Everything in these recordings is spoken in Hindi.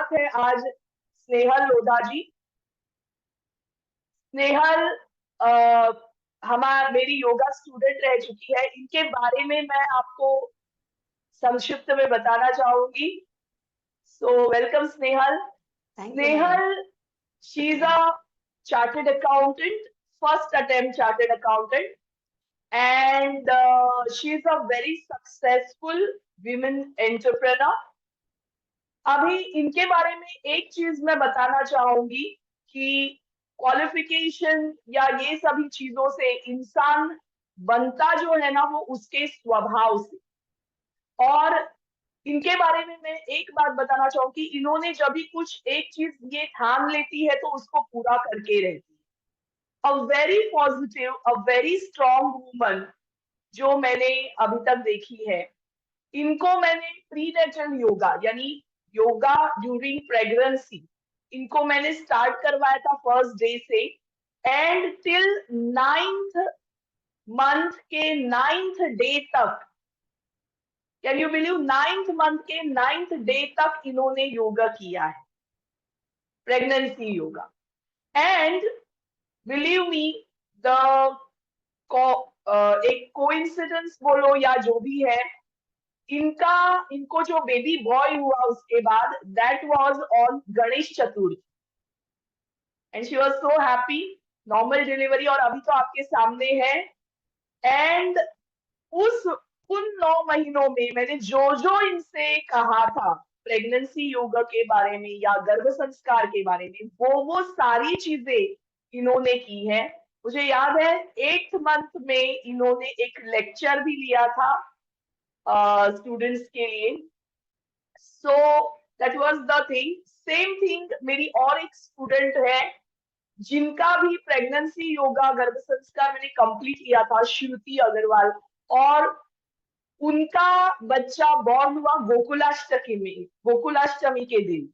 साथ है आज स्नेहल लोधा जी। स्नेहल मेरी योगा स्टूडेंट रह चुकी है। इनके बारे में मैं आपको संक्षिप्त में बताना चाहूंगी। So welcome Snehal. Thank you, madam. Snehal, she is a chartered accountant, first attempt chartered accountant, and she is a very successful women entrepreneur. अभी इनके बारे में एक चीज मैं बताना चाहूंगी कि क्वालिफिकेशन या ये सभी चीजों से इंसान बनता जो है ना, वो उसके स्वभाव से। और इनके बारे में मैं एक बात बताना चाहूंगी, इन्होंने जब भी कुछ एक चीज ये ठान लेती है तो उसको पूरा करके रहती है। A very positive, a very strong woman जो मैंने अभी तक देखी है। इनको मैंने प्रीनेटल योगा यानी योगा ड्यूरिंग प्रेगनेंसी, इनको मैंने स्टार्ट करवाया था फर्स्ट डे से, एंड टिल 9th मंथ के 9th डे तक, can you believe, 9th month के 9th डे तक इन्होंने योगा किया है, pregnancy yoga. And believe me, the एक कोइंसिडेंस बोलो या जो भी है, इनको जो बेबी बॉय हुआ उसके बाद, that was on Ganesh Chaturthi, and she was so happy. Normal delivery, और अभी तो आपके सामने है। एंड उस उन 9 महीनों में मैंने जो जो इनसे कहा था प्रेगनेंसी योगा के बारे में या गर्भ संस्कार के बारे में, वो सारी चीजें इन्होंने की है। मुझे याद है 8th मंथ में इन्होंने एक लेक्चर भी लिया था स्टूडेंट्स के लिए। So that was the thing. Same thing मेरी और एक स्टूडेंट है जिनका भी प्रेगनेंसी योगा गर्भ संस्कार मैंने कंप्लीट किया था, श्रुति अग्रवाल। और उनका बच्चा बॉर्न हुआ गोकुलाष्टमी के दिन।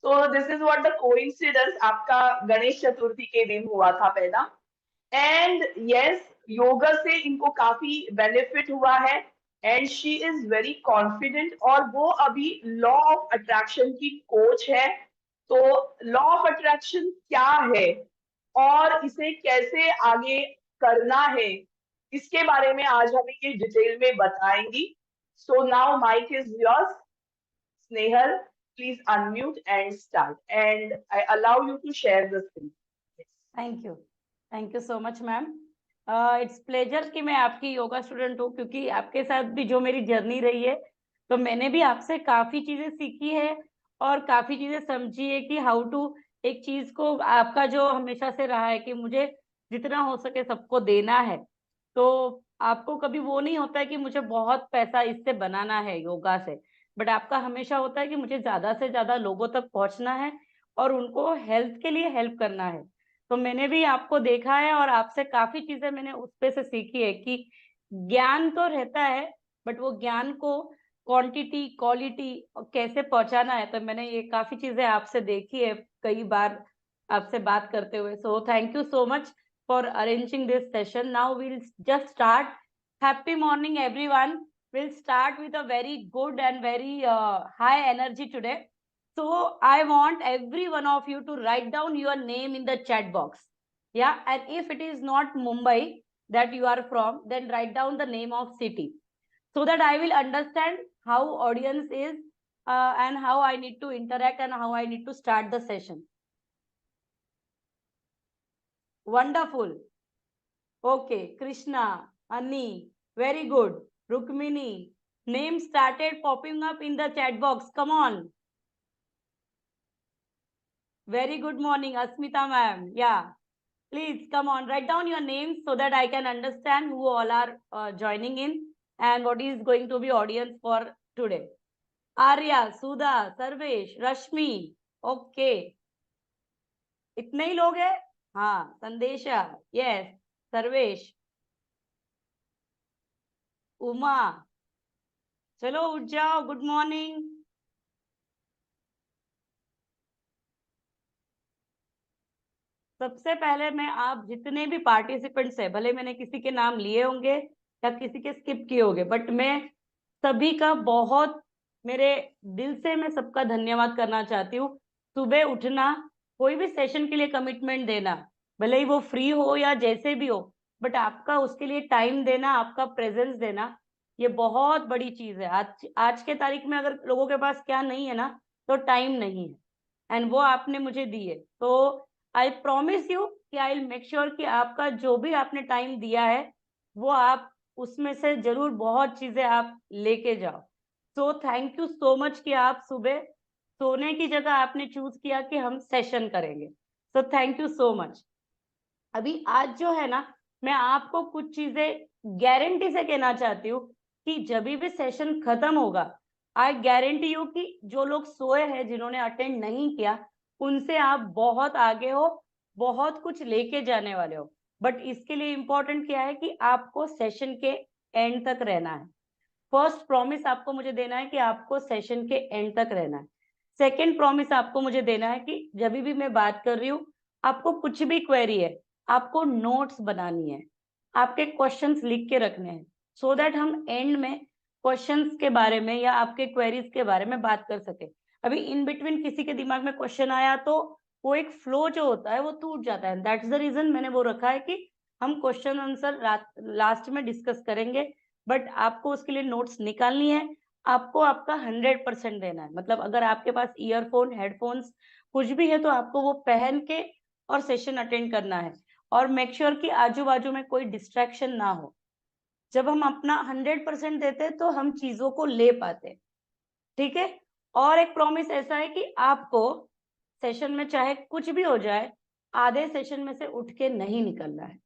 तो this is what the coincidence, आपका गणेश चतुर्थी के दिन हुआ था पैदा। एंड यस, योगा से इनको काफी बेनिफिट हुआ है, and she is very confident. और वो अभी लॉ ऑफ अट्रैक्शन की कोच है। तो लॉ ऑफ अट्रैक्शन क्या है और इसे कैसे आगे करना है, इसके बारे में आज हमें ये डिटेल में बताएंगी। So now mic is yours Snehal, please unmute and start, and I allow you to share the screen. Thank you so much ma'am. It's pleasure कि मैं आपकी योगा स्टूडेंट हूँ, क्योंकि आपके साथ भी जो मेरी जर्नी रही है, तो मैंने भी आपसे काफी चीजें सीखी है और काफी चीजें समझी है कि हाउ टू एक चीज को, आपका जो हमेशा से रहा है कि मुझे जितना हो सके सबको देना है। तो आपको कभी वो नहीं होता है कि मुझे बहुत पैसा इससे बनाना है योगा से, बट आपका हमेशा होता है कि मुझे ज्यादा से ज्यादा लोगों तक पहुंचना है और उनको हेल्थ के लिए हेल्प करना है। तो मैंने भी आपको देखा है और आपसे काफी चीजें मैंने उस पे से सीखी है कि ज्ञान तो रहता है, बट वो ज्ञान को क्वांटिटी क्वालिटी कैसे पहुंचाना है, तो मैंने ये काफी चीजें आपसे देखी है कई बार आपसे बात करते हुए। So thank you so much for arranging this session. Now will just start. Happy morning everyone. We'll start with a very good and very high energy today. So I want every one of you to write down your name in the chat box. Yeah, and if it is not Mumbai that you are from, then write down the name of city, so that I will understand how audience is and how I need to interact and how I need to start the session. Wonderful. Okay, Krishna, Anni, very good. Rukmini, name started popping up in the chat box. Come on. Very good morning, Asmita ma'am. Yeah, please come on, write down your names so that I can understand who all are joining in and what is going to be audience for today. Arya, Sudha, Sarvesh, Rashmi. Okay. इतने ही लोग हैं? हाँ, संदेशा, yes, सर्वेश, उमा, चलो उठ जाओ, गुड मॉर्निंग। सबसे पहले मैं आप जितने भी पार्टिसिपेंट्स है, भले मैंने किसी के नाम लिए होंगे या किसी के स्किप किए होंगे, बट मैं सभी का बहुत मेरे दिल से मैं सबका धन्यवाद करना चाहती हूँ। सुबह उठना, कोई भी सेशन के लिए कमिटमेंट देना, भले ही वो फ्री हो या जैसे भी हो, बट आपका उसके लिए टाइम देना, आपका प्रेजेंस देना, ये बहुत बड़ी चीज है। आज के तारीख में अगर लोगों के पास क्या नहीं है ना, तो टाइम नहीं है, एंड वो आपने मुझे दी है। तो आई प्रॉमिस यू कि आई विल मेक श्योर कि आपका जो भी आपने टाइम दिया है, वो आप उसमें से जरूर बहुत चीजें आप लेके जाओ। So thank you so much कि आप सुबह सोने की जगह आपने चूज किया कि हम सेशन करेंगे। So thank you so much. अभी आज जो है ना, मैं आपको कुछ चीजें गारंटी से कहना चाहती हूँ कि जब भी सेशन खत्म होगा, आई गारंटी यू कि जो लोग सोए हैं, जिन्होंने अटेंड नहीं किया, उनसे आप बहुत आगे हो, बहुत कुछ लेके जाने वाले हो। बट इसके लिए इम्पोर्टेंट क्या है कि आपको सेशन के एंड तक रहना है। फर्स्ट प्रॉमिस आपको मुझे देना है कि आपको सेशन के एंड तक रहना है। सेकेंड प्रॉमिस आपको मुझे देना है कि जब भी मैं बात कर रही हूँ, आपको कुछ भी क्वेरी है, आपको नोट्स बनानी है, आपके क्वेश्चंस लिख के रखने हैं, सो दैट हम एंड में क्वेश्चंस के बारे में या आपके क्वेरीज के बारे में बात कर सके। अभी इन बिटवीन किसी के दिमाग में क्वेश्चन आया तो वो एक फ्लो जो होता है वो टूट जाता है। दैट्स द रीजन मैंने वो रखा है कि हम क्वेश्चन आंसर लास्ट में डिस्कस करेंगे, बट आपको उसके लिए नोट्स निकालनी है। आपको आपका 100% देना है। मतलब अगर आपके पास ईयरफोन, हेडफोन्स कुछ भी है, तो आपको वो पहन के और सेशन अटेंड करना है, और मेक श्योर कि आजू बाजू में कोई डिस्ट्रैक्शन ना हो। जब हम अपना 100% देते हैं, तो हम चीजों को ले पाते हैं। ठीक है। और एक प्रॉमिस ऐसा है कि आपको सेशन में चाहे कुछ भी हो जाए, आधे सेशन में से उठ के नहीं निकलना है।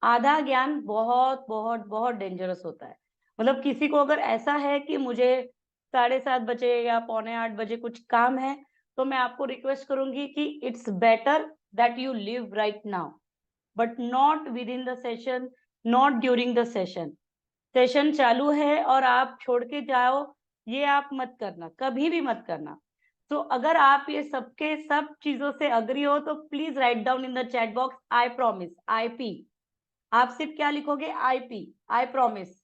आधा ज्ञान बहुत बहुत बहुत डेंजरस होता है। मतलब किसी को अगर ऐसा है कि मुझे 7:30 बजे या 7:45 बजे कुछ काम है, तो मैं आपको रिक्वेस्ट करूंगी कि it's better that you live right now, but not with in the session, not during the session. Session चालू है और आप छोड़ के जाओ, ये आप मत करना, कभी भी मत करना। तो अगर आप ये सबके सब चीजों से अग्री हो, तो please write down in the chat box, I promise, IP। आप सिर्फ क्या लिखोगे? IP, I promise.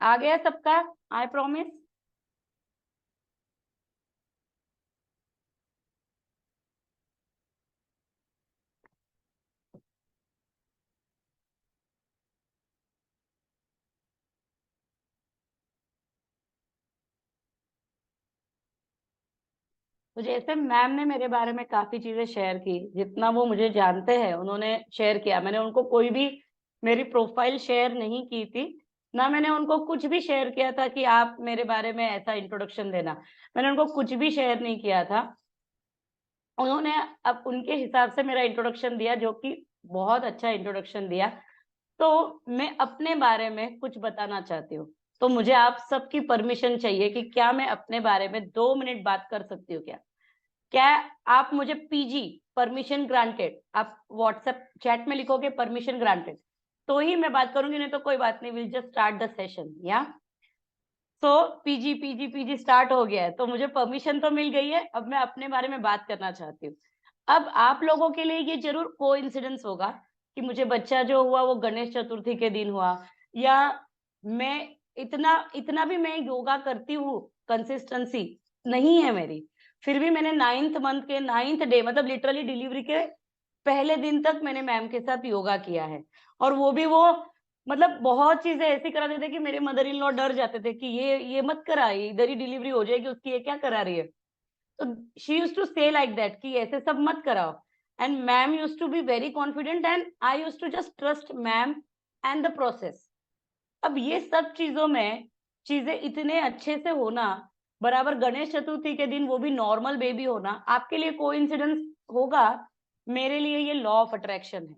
आ गया सबका? I promise. तो जैसे मैम ने मेरे बारे में काफी चीजें शेयर की, जितना वो मुझे जानते हैं उन्होंने शेयर किया। मैंने उनको कोई भी मेरी प्रोफाइल शेयर नहीं की थी, ना मैंने उनको कुछ भी शेयर किया था कि आप मेरे बारे में ऐसा इंट्रोडक्शन देना। मैंने उनको कुछ भी शेयर नहीं किया था। उन्होंने अब उनके हिसाब से मेरा इंट्रोडक्शन दिया, जो कि बहुत अच्छा इंट्रोडक्शन दिया। तो मैं अपने बारे में कुछ बताना चाहती हूँ। तो मुझे आप सबकी परमिशन चाहिए कि क्या मैं अपने बारे में 2 मिनट बात कर सकती हूँ क्या? क्या आप मुझे PG, परमिशन ग्रांटेड, आप व्हाट्सएप चैट में लिखोगे परमिशन ग्रांटेड, तो ही मैं बात करूंगी, नहीं तो कोई बात नहीं, will just start the session. या तो PG PG PG स्टार्ट हो गया है, तो मुझे परमिशन तो मिल गई है। अब मैं अपने बारे में बात करना चाहती हूँ। अब आप लोगों के लिए ये जरूर कोइंसिडेंस होगा कि मुझे बच्चा जो हुआ वो गणेश चतुर्थी के दिन हुआ, या मैं इतना इतना भी मैं योगा करती हूँ, कंसिस्टेंसी नहीं है मेरी, फिर भी मैंने 9th मंथ के 9th डे, मतलब लिटरली डिलीवरी के पहले दिन तक मैंने मैम के साथ योगा किया है। और वो भी वो मतलब बहुत चीजें ऐसी करा देते कि मेरे मदर इन लॉ डर जाते थे कि ये मत करा, ये इधर ही डिलीवरी हो जाएगी उसकी, ये क्या करा रही है। तो she used to say like that कि ऐसे सब मत कराओ। And ma'am used to be very confident, and I used to just trust ma'am and the process. अब ये सब चीजों में चीजें इतने अच्छे से होना, बराबर गणेश चतुर्थी के दिन वो भी नॉर्मल बेबी होना, आपके लिए कोइंसिडेंस होगा, मेरे लिए ये लॉ ऑफ अट्रैक्शन है।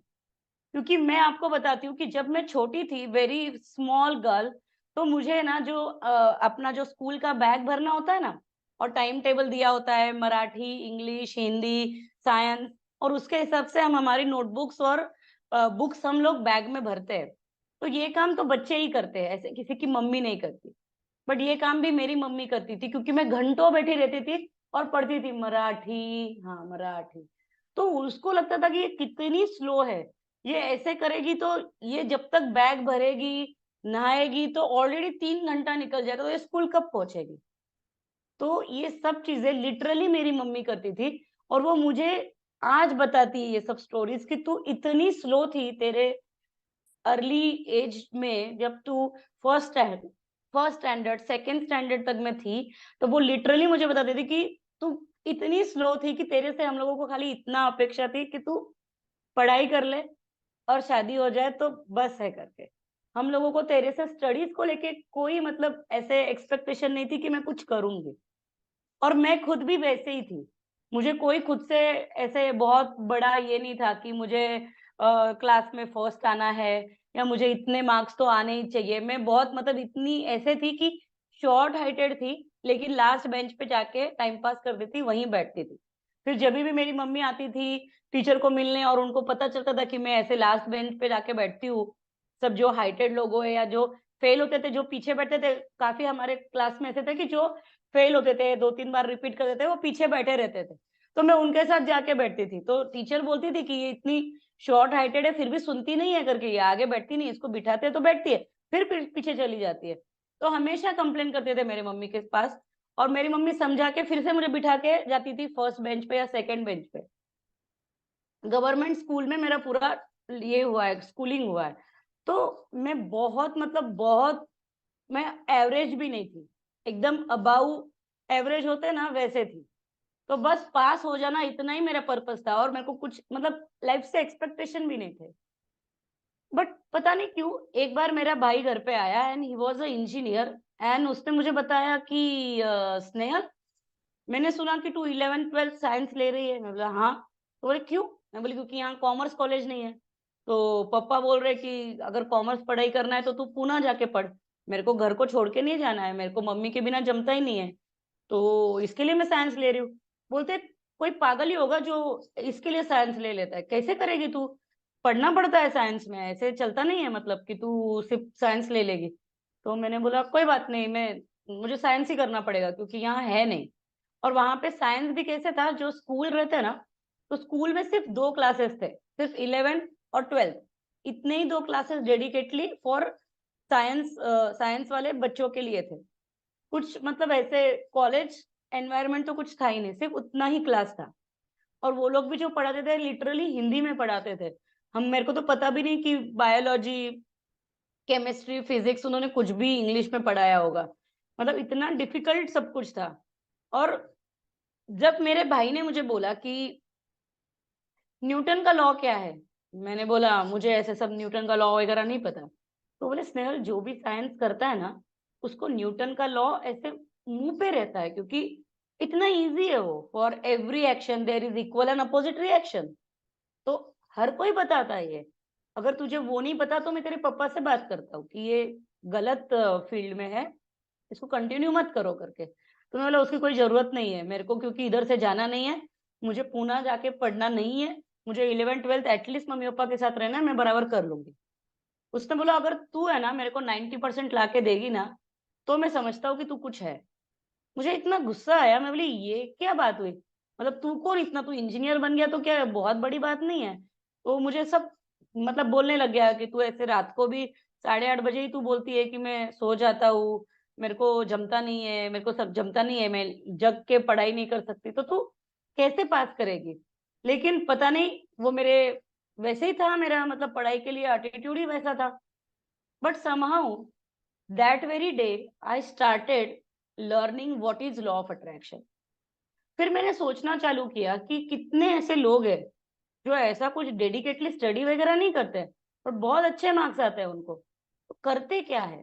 क्योंकि मैं आपको बताती हूँ कि जब मैं छोटी थी, वेरी स्मॉल गर्ल, तो मुझे ना जो अपना जो स्कूल का बैग भरना होता है ना, और टाइम टेबल दिया होता है, मराठी, इंग्लिश, हिंदी, साइंस, और उसके हिसाब से हम हमारी नोटबुक्स और बुक्स हम लोग बैग में भरते हैं, तो ये काम तो बच्चे ही करते हैं, ऐसे किसी की मम्मी नहीं करती। बट ये काम भी मेरी मम्मी करती थी, क्योंकि मैं घंटों बैठी रहती थी और पढ़ती थी मराठी, हाँ मराठी। तो उसको लगता था कि ये कितनी स्लो है, ये ऐसे करेगी तो ये जब तक बैग भरेगी, नहाएगी तो ऑलरेडी 3 घंटा निकल जाएगा, तो ये स्कूल कब पहुंचेगी। तो ये सब चीजें लिटरली मेरी मम्मी करती थी, और वो मुझे आज बताती है ये सब स्टोरीज कि तू इतनी स्लो थी तेरे अर्ली एज में, जब तू फर्स्ट स्टैंडर्ड सेकंड स्टैंडर्ड तक में थी, तो वो लिटरली मुझे बताती थी कि तू इतनी स्लो थी कि तेरे से हम लोगों को खाली इतना अपेक्षा थी कि तू पढ़ाई कर ले और शादी हो जाए तो बस है करके। हम लोगों को तेरे से स्टडीज को लेके कोई मतलब ऐसे एक्सपेक्टेशन नहीं थी कि मैं कुछ करूंगी। और मैं खुद भी वैसे ही थी। मुझे कोई खुद से ऐसे बहुत बड़ा ये नहीं था कि मुझे क्लास में फर्स्ट आना है या मुझे इतने मार्क्स तो आने ही चाहिए। मैं बहुत मतलब इतनी ऐसे थी कि शॉर्ट हाइटेड थी, लेकिन लास्ट बेंच पे जाके टाइम पास कर देती, वहीं बैठती थी। फिर जभी भी मेरी मम्मी आती थी टीचर को मिलने और उनको पता चलता था कि मैं ऐसे लास्ट बेंच पे जाके बैठती हूँ, सब जो हाइटेड लोग हो या जो फेल होते थे, जो पीछे बैठते थे, काफ़ी हमारे क्लास में ऐसे थे कि जो फेल होते थे, 2-3 बार रिपीट कर देते, वो पीछे बैठे रहते थे। तो मैं उनके साथ जाके बैठती थी। तो टीचर बोलती थी कि ये इतनी शॉर्ट हाइटेड है, फिर भी सुनती नहीं है करके, ये आगे बैठती नहीं है, इसको बिठाते हैं तो बैठती है, फिर पीछे चली जाती है। तो हमेशा कंप्लेन करते थे मेरे मम्मी के पास, और मेरी मम्मी समझा के फिर से मुझे बिठा के जाती थी फर्स्ट बेंच पे या सेकंड बेंच पे। गवर्नमेंट स्कूल में मेरा पूरा ये हुआ है, स्कूलिंग हुआ है। तो मैं बहुत मतलब बहुत, मैं एवरेज भी नहीं थी, एकदम अबाउ एवरेज होते हैं ना वैसे थी। तो बस पास हो जाना इतना ही मेरा पर्पस था, और मेरे को कुछ मतलब लाइफ से एक्सपेक्टेशन भी नहीं थे। बट पता नहीं क्यों एक बार मेरा भाई घर पे आया and he was a engineer, and उसने मुझे बताया कि स्नेहल, मैंने सुना कि तू 11th-12th साइंस ले रही है। मैं बोला हाँ। तो बोले क्यों? मैं बोली क्योंकि यहाँ कॉमर्स कॉलेज नहीं है। तो पापा बोल रहे कि अगर कॉमर्स पढ़ाई करना है तो तू पूना जाके पढ़, मेरे को घर को छोड़ के नहीं जाना है, मेरे को मम्मी के बिना जमता ही नहीं है, तो इसके लिए मैं साइंस ले रही हूँ। बोलते कोई पागल ही होगा जो इसके लिए साइंस ले लेता है, कैसे करेगी तू, पढ़ना पड़ता है साइंस में, ऐसे चलता नहीं है मतलब कि तू सिर्फ साइंस ले लेगी। तो मैंने बोला कोई बात नहीं, मैं मुझे साइंस ही करना पड़ेगा क्योंकि यहाँ है नहीं। और वहां पे साइंस भी कैसे था, जो स्कूल रहते हैं ना, तो स्कूल में सिर्फ 2 क्लासेस थे, सिर्फ 11th और 12th, इतने ही 2 classes dedicatedly for science, science वाले बच्चों के लिए थे। कुछ मतलब ऐसे कॉलेज एनवायरनमेंट तो कुछ था ही नहीं, सिर्फ उतना ही क्लास था। और वो लोग भी जो पढ़ाते थे लिटरली हिंदी में पढ़ाते थे। हम मेरे को तो पता भी नहीं कि बायोलॉजी, केमिस्ट्री, फिजिक्स उन्होंने कुछ भी इंग्लिश में पढ़ाया होगा। मतलब इतना डिफिकल्ट सब कुछ था। और जब मेरे भाई ने मुझे बोला कि न्यूटन का लॉ क्या है? मैंने बोला मुझे ऐसे सब न्यूटन का लॉ वगैरह नहीं पता। तो बोले स्नेहल, जो भी साइंस करता है ना, उसको न्यूटन का लॉ ऐसे मुंह पे रहता है, क्योंकि इतना इजी है वो, for every action there is equal and opposite reaction. तो हर कोई बताता है ये। अगर तुझे वो नहीं पता तो मैं तेरे पापा से बात करता हूँ कि ये गलत फील्ड में है, इसको कंटिन्यू मत करो करके। तो मैं बोला उसकी कोई जरूरत नहीं है मेरे को, क्योंकि इधर से जाना नहीं है, मुझे पूना जाके पढ़ना नहीं है, मुझे 11th-12th एटलीस्ट मम्मी पापा के साथ रहना है, मैं बराबर कर लूंगी। उसने बोला अगर तू है ना मेरे को 90% ला के देगी ना, तो मैं समझता हूँ कि तू कुछ है। मुझे इतना गुस्सा आया, मैं बोली ये क्या बात हुई, मतलब तू कौन, इतना तू इंजीनियर बन गया तो क्या बहुत बड़ी बात नहीं है। तो मुझे सब मतलब बोलने लग गया कि तू ऐसे रात को भी 8:30 बजे ही तू बोलती है कि मैं सो जाता हूँ, मेरे को जमता नहीं है, मेरे को सब जमता नहीं है, मैं जग के पढ़ाई नहीं कर सकती, तो तू कैसे पास करेगी। लेकिन पता नहीं वो मेरे वैसे ही था, मेरा मतलब पढ़ाई के लिए एटीट्यूड ही वैसा था। But somehow that very day I started learning what is law of attraction. फिर मैंने सोचना चालू किया कि कितने ऐसे लोग हैं जो ऐसा कुछ डेडिकेटली स्टडी वगैरह नहीं करते, पर बहुत अच्छे मार्क्स आते हैं उनको, तो करते क्या है।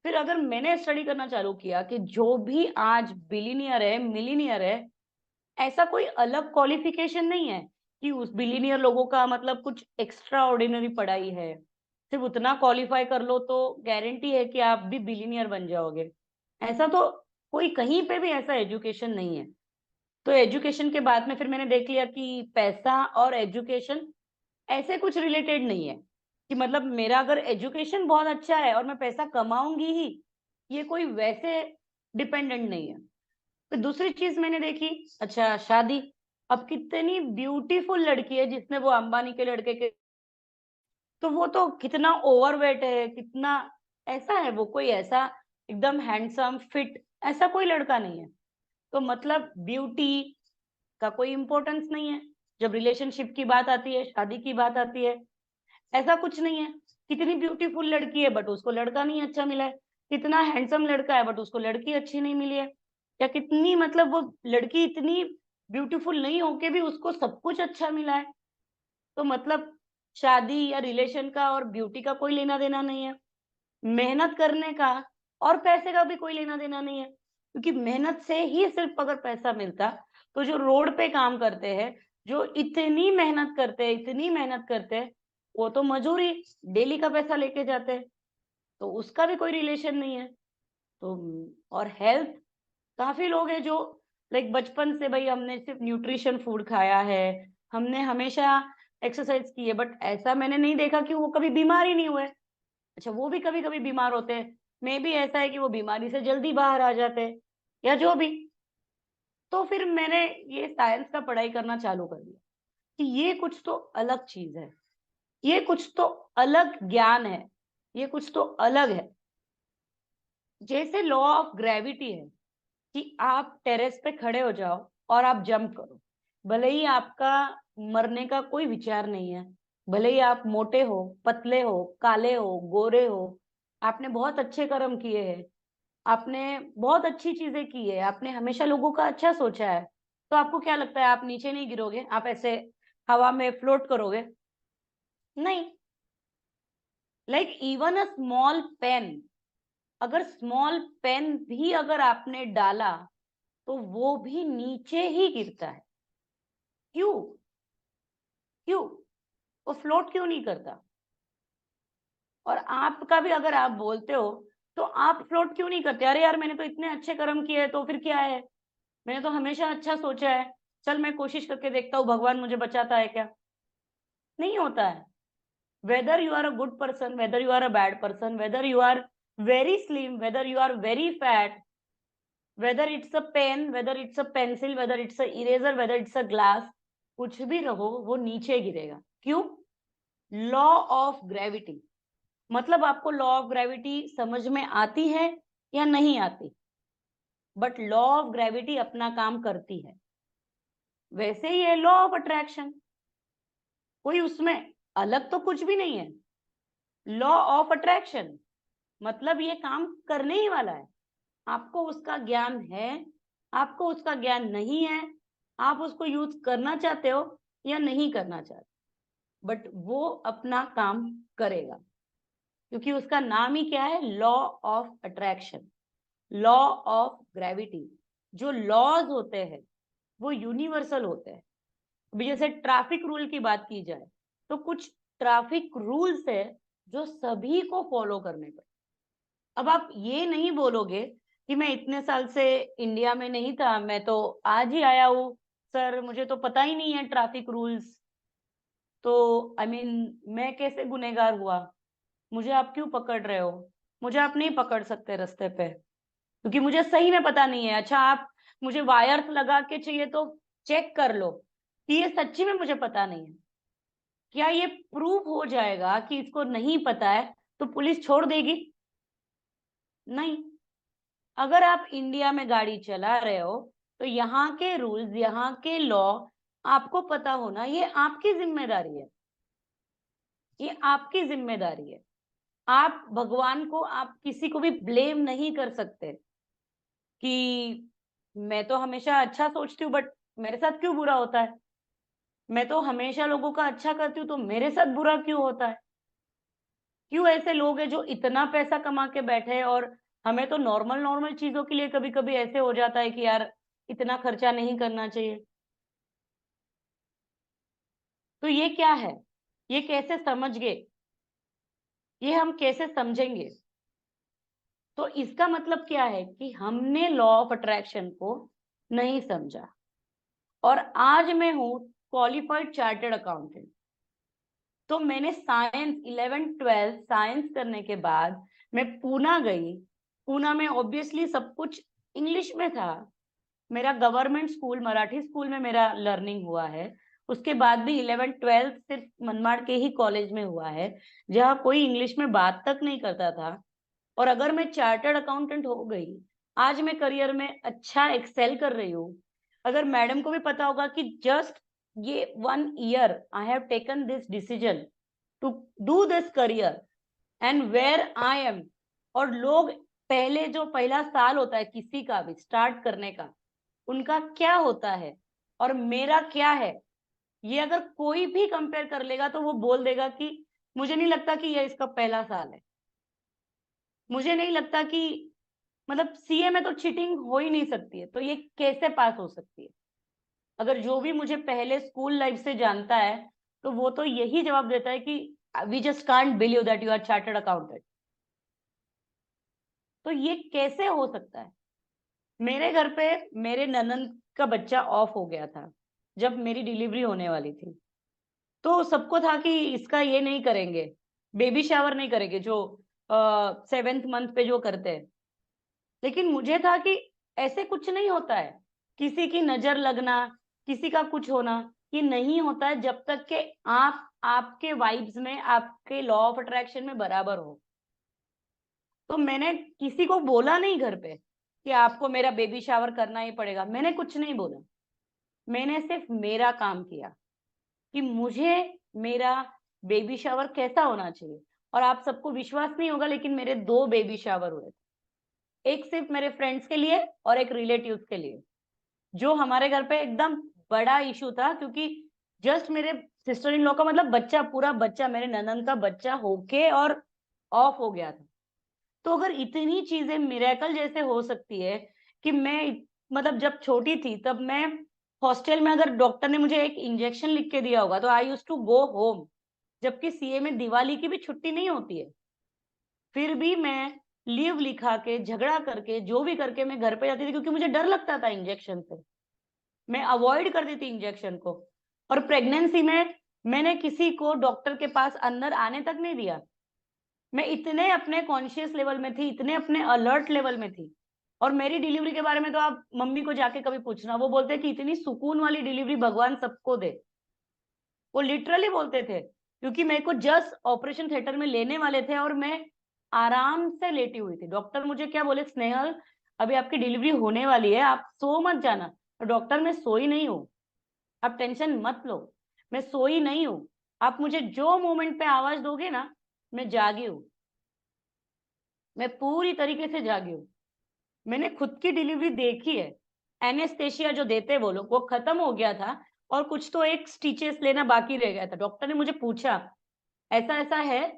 फिर अगर मैंने स्टडी करना चालू किया कि जो भी आज बिलीनियर है, मिलीनियर है, ऐसा कोई अलग क्वालिफिकेशन नहीं है कि उस बिलीनियर लोगों का मतलब कुछ एक्स्ट्रा ऑर्डिनरी पढ़ाई है, सिर्फ उतना क्वालिफाई कर लो तो गारंटी है कि आप भी बिलीनियर बन जाओगे। ऐसा तो कोई कहीं पे भी ऐसा एजुकेशन नहीं है। तो एजुकेशन के बाद में फिर मैंने देख लिया कि पैसा और एजुकेशन ऐसे कुछ रिलेटेड नहीं है कि मतलब मेरा अगर एजुकेशन बहुत अच्छा है और मैं पैसा कमाऊंगी ही, ये कोई वैसे डिपेंडेंट नहीं है। फिर दूसरी चीज मैंने देखी, अच्छा शादी, अब कितनी ब्यूटीफुल लड़की है जिसने वो अंबानी के लड़के के, तो वो तो कितना ओवरवेट है, कितना ऐसा है, वो कोई ऐसा एकदम हैंडसम फिट ऐसा कोई लड़का नहीं है। तो मतलब ब्यूटी का कोई इम्पोर्टेंस नहीं है जब रिलेशनशिप की बात आती है, शादी की बात आती है। ऐसा कुछ नहीं है, कितनी ब्यूटीफुल लड़की है बट उसको लड़का नहीं अच्छा मिला है, कितना हैंडसम लड़का है बट उसको लड़की अच्छी नहीं मिली है, या कितनी मतलब वो लड़की इतनी ब्यूटीफुल नहीं होके भी उसको सब कुछ अच्छा मिला है। तो मतलब शादी या रिलेशन का और ब्यूटी का कोई लेना देना नहीं है, मेहनत करने का और पैसे का भी कोई लेना देना नहीं है, क्योंकि मेहनत से ही सिर्फ अगर पैसा मिलता, तो जो रोड पे काम करते हैं, जो इतनी मेहनत करते हैं, इतनी मेहनत करते हैं, वो तो मजूरी डेली का पैसा लेके जाते हैं, तो उसका भी कोई रिलेशन नहीं है। तो और हेल्थ, काफी लोग हैं जो लाइक बचपन से भाई हमने सिर्फ न्यूट्रिशन फूड खाया है, हमने हमेशा एक्सरसाइज की है, बट ऐसा मैंने नहीं देखा कि वो कभी बीमार ही नहीं हुए। अच्छा वो भी कभी कभी बीमार होते हैं, मे भी ऐसा है कि वो बीमारी से जल्दी बाहर आ जाते हैं या जो भी। तो फिर मैंने ये साइंस का पढ़ाई करना चालू कर दिया कि ये कुछ तो अलग चीज है, ये कुछ तो अलग ज्ञान है, ये कुछ तो अलग है। जैसे लॉ ऑफ ग्रेविटी है कि आप टेरेस पे खड़े हो जाओ और आप जंप करो, भले ही आपका मरने का कोई विचार नहीं है, भले ही आप मोटे हो, पतले हो, काले हो, गोरे हो, आपने बहुत अच्छे कर्म किए हैं, आपने बहुत अच्छी चीजें की है, आपने हमेशा लोगों का अच्छा सोचा है, तो आपको क्या लगता है आप नीचे नहीं गिरोगे, आप ऐसे हवा में फ्लोट करोगे? नहीं। Like even a small pen, अगर स्मॉल पेन भी अगर आपने डाला तो वो भी नीचे ही गिरता है। क्यों? क्यों? वो फ्लोट क्यों नहीं करता? और आपका भी अगर आप बोलते हो तो आप फ्लोट क्यों नहीं करते? अरे यार मैंने तो इतने अच्छे कर्म किए तो फिर क्या है, मैंने तो हमेशा अच्छा सोचा है, चल मैं कोशिश करके देखता हूँ भगवान मुझे बचाता है क्या? नहीं होता है। Whether you are a good person, whether you are a bad person, whether you are very slim, whether you are very fat, whether it's a pen, whether it's a pencil, whether it's a eraser, whether it's a glass, कुछ भी रहो वो नीचे गिरेगा। क्यों? Law of gravity. मतलब आपको लॉ ऑफ ग्रेविटी समझ में आती है या नहीं आती, बट लॉ ऑफ ग्रेविटी अपना काम करती है। वैसे ही है लॉ ऑफ अट्रैक्शन, कोई उसमें अलग तो कुछ भी नहीं है। लॉ ऑफ अट्रैक्शन मतलब ये काम करने ही वाला है। आपको उसका ज्ञान है, आपको उसका ज्ञान नहीं है, आप उसको यूज करना चाहते हो या नहीं करना चाहते, बट वो अपना काम करेगा, क्योंकि उसका नाम ही क्या है? Law of attraction, law of gravity. जो लॉज होते हैं वो यूनिवर्सल होते हैं। अभी जैसे ट्रैफिक रूल की बात की जाए तो कुछ ट्रैफिक रूल्स है जो सभी को फॉलो करने पड़े। अब आप ये नहीं बोलोगे कि मैं इतने साल से इंडिया में नहीं था, मैं तो आज ही आया हूँ, सर मुझे तो पता ही नहीं है ट्रैफिक रूल्स, तो आई मीन मैं कैसे गुनहगार हुआ, मुझे आप क्यों पकड़ रहे हो? मुझे आप नहीं पकड़ सकते रास्ते पे, क्योंकि मुझे सही में पता नहीं है। अच्छा आप मुझे वायर्स लगा के चाहिए तो चेक कर लो कि ये सच्ची में मुझे पता नहीं है। क्या ये प्रूफ हो जाएगा कि इसको नहीं पता है तो पुलिस छोड़ देगी? नहीं। अगर आप इंडिया में गाड़ी चला रहे हो तो यहाँ के रूल्स, यहाँ के लॉ आपको पता होना ये आपकी जिम्मेदारी है, ये आपकी जिम्मेदारी है। आप भगवान को, आप किसी को भी ब्लेम नहीं कर सकते कि मैं तो हमेशा अच्छा सोचती हूँ बट मेरे साथ क्यों बुरा होता है, मैं तो हमेशा लोगों का अच्छा करती हूँ तो मेरे साथ बुरा क्यों होता है? क्यों ऐसे लोग हैं जो इतना पैसा कमा के बैठे हैं और हमें तो नॉर्मल नॉर्मल चीजों के लिए कभी कभी ऐसे हो जाता है कि यार इतना खर्चा नहीं करना चाहिए। तो ये क्या है, ये कैसे समझ गए, ये हम कैसे समझेंगे? तो इसका मतलब क्या है कि हमने लॉ ऑफ अट्रैक्शन को नहीं समझा। और आज मैं हूं क्वालिफाइड चार्टर्ड अकाउंटेंट, तो मैंने साइंस 11th-12th साइंस करने के बाद मैं पूना गई। पूना में ऑब्वियसली सब कुछ इंग्लिश में था। मेरा गवर्नमेंट स्कूल, मराठी स्कूल में मेरा लर्निंग हुआ है। उसके बाद भी 11th-12th सिर्फ मनमाड़ के ही कॉलेज में हुआ है, जहाँ कोई इंग्लिश में बात तक नहीं करता था। और अगर मैं चार्टर्ड अकाउंटेंट हो गई, आज मैं करियर में अच्छा एक्सेल कर रही हूँ। अगर मैडम को भी पता होगा कि जस्ट ये 1 year I have taken this decision to do this career and where I am, और लोग पहले जो पहला साल होता है किसी का भी स्टार्ट करने का, उनका क्या होता है और मेरा क्या है, ये अगर कोई भी कंपेयर कर लेगा तो वो बोल देगा कि मुझे नहीं लगता कि ये इसका पहला साल है। मुझे नहीं लगता कि मतलब सीए में तो चीटिंग हो ही नहीं सकती है, तो ये कैसे पास हो सकती है। अगर जो भी मुझे पहले स्कूल लाइफ से जानता है तो वो तो यही जवाब देता है कि we just can't believe that you are chartered accountant. तो ये कैसे हो सकता है। मेरे घर पे मेरे ननंद का बच्चा ऑफ हो गया था जब मेरी डिलीवरी होने वाली थी। तो सबको था कि इसका ये नहीं करेंगे, बेबी शावर नहीं करेंगे जो 7th मंथ पे जो करते हैं। लेकिन मुझे था कि ऐसे कुछ नहीं होता है। किसी की नजर लगना, किसी का कुछ होना, ये नहीं होता है जब तक कि आप आपके वाइब्स में, आपके लॉ ऑफ अट्रैक्शन में बराबर हो। तो मैंने किसी को बोला नहीं घर पे कि आपको मेरा बेबी शावर करना ही पड़ेगा। मैंने कुछ नहीं बोला। मैंने सिर्फ मेरा काम किया कि मुझे मेरा बेबी शावर कैसा होना चाहिए। और आप सबको विश्वास नहीं होगा लेकिन मेरे 2 बेबी शावर हुए थे। एक सिर्फ मेरे फ्रेंड्स के लिए और एक रिलेटिव्स के लिए, जो हमारे घर पे एकदम बड़ा इशू था, क्योंकि जस्ट मेरे सिस्टर इन लॉ का मतलब बच्चा, पूरा बच्चा, मेरे ननंद का बच्चा होके और ऑफ हो गया था। तो अगर इतनी चीजें मिरेकल जैसे हो सकती है कि मैं मतलब जब छोटी थी तब मैं हॉस्टल में, अगर डॉक्टर ने मुझे एक इंजेक्शन लिख के दिया होगा तो I used to go home, जबकि सीए में दिवाली की भी छुट्टी नहीं होती है। फिर भी मैं लीव लिखा के, झगड़ा करके, जो भी करके मैं घर पे जाती थी, क्योंकि मुझे डर लगता था इंजेक्शन से। मैं अवॉइड कर देती इंजेक्शन को। और प्रेगनेंसी में मैंने किसी को डॉक्टर के पास अंदर आने तक नहीं दिया। मैं इतने अपने कॉन्शियस लेवल में थी, इतने अपने अलर्ट लेवल में थी। और मेरी डिलीवरी के बारे में तो आप मम्मी को जाके कभी पूछना, वो बोलते हैं कि इतनी सुकून वाली डिलीवरी भगवान सबको दे। वो लिटरली बोलते थे, क्योंकि मेरे को जस्ट ऑपरेशन थिएटर में लेने वाले थे और मैं आराम से लेटी हुई थी। डॉक्टर मुझे क्या बोले, स्नेहल अभी आपकी डिलीवरी होने वाली है, आप सो मत जाना। तो डॉक्टर, मैं सोई नहीं हूँ, आप टेंशन मत लो, मैं सोई नहीं हूँ। आप मुझे जो मोमेंट पे आवाज दोगे ना, मैं जागी हूँ, मैं पूरी तरीके से जागी हूँ। मैंने खुद की डिलीवरी देखी है। एनेस्थेशिया जो देते वो लोग, वो खत्म हो गया था और कुछ तो एक स्टिचेस लेना बाकी रह गया था। डॉक्टर ने मुझे पूछा, ऐसा ऐसा है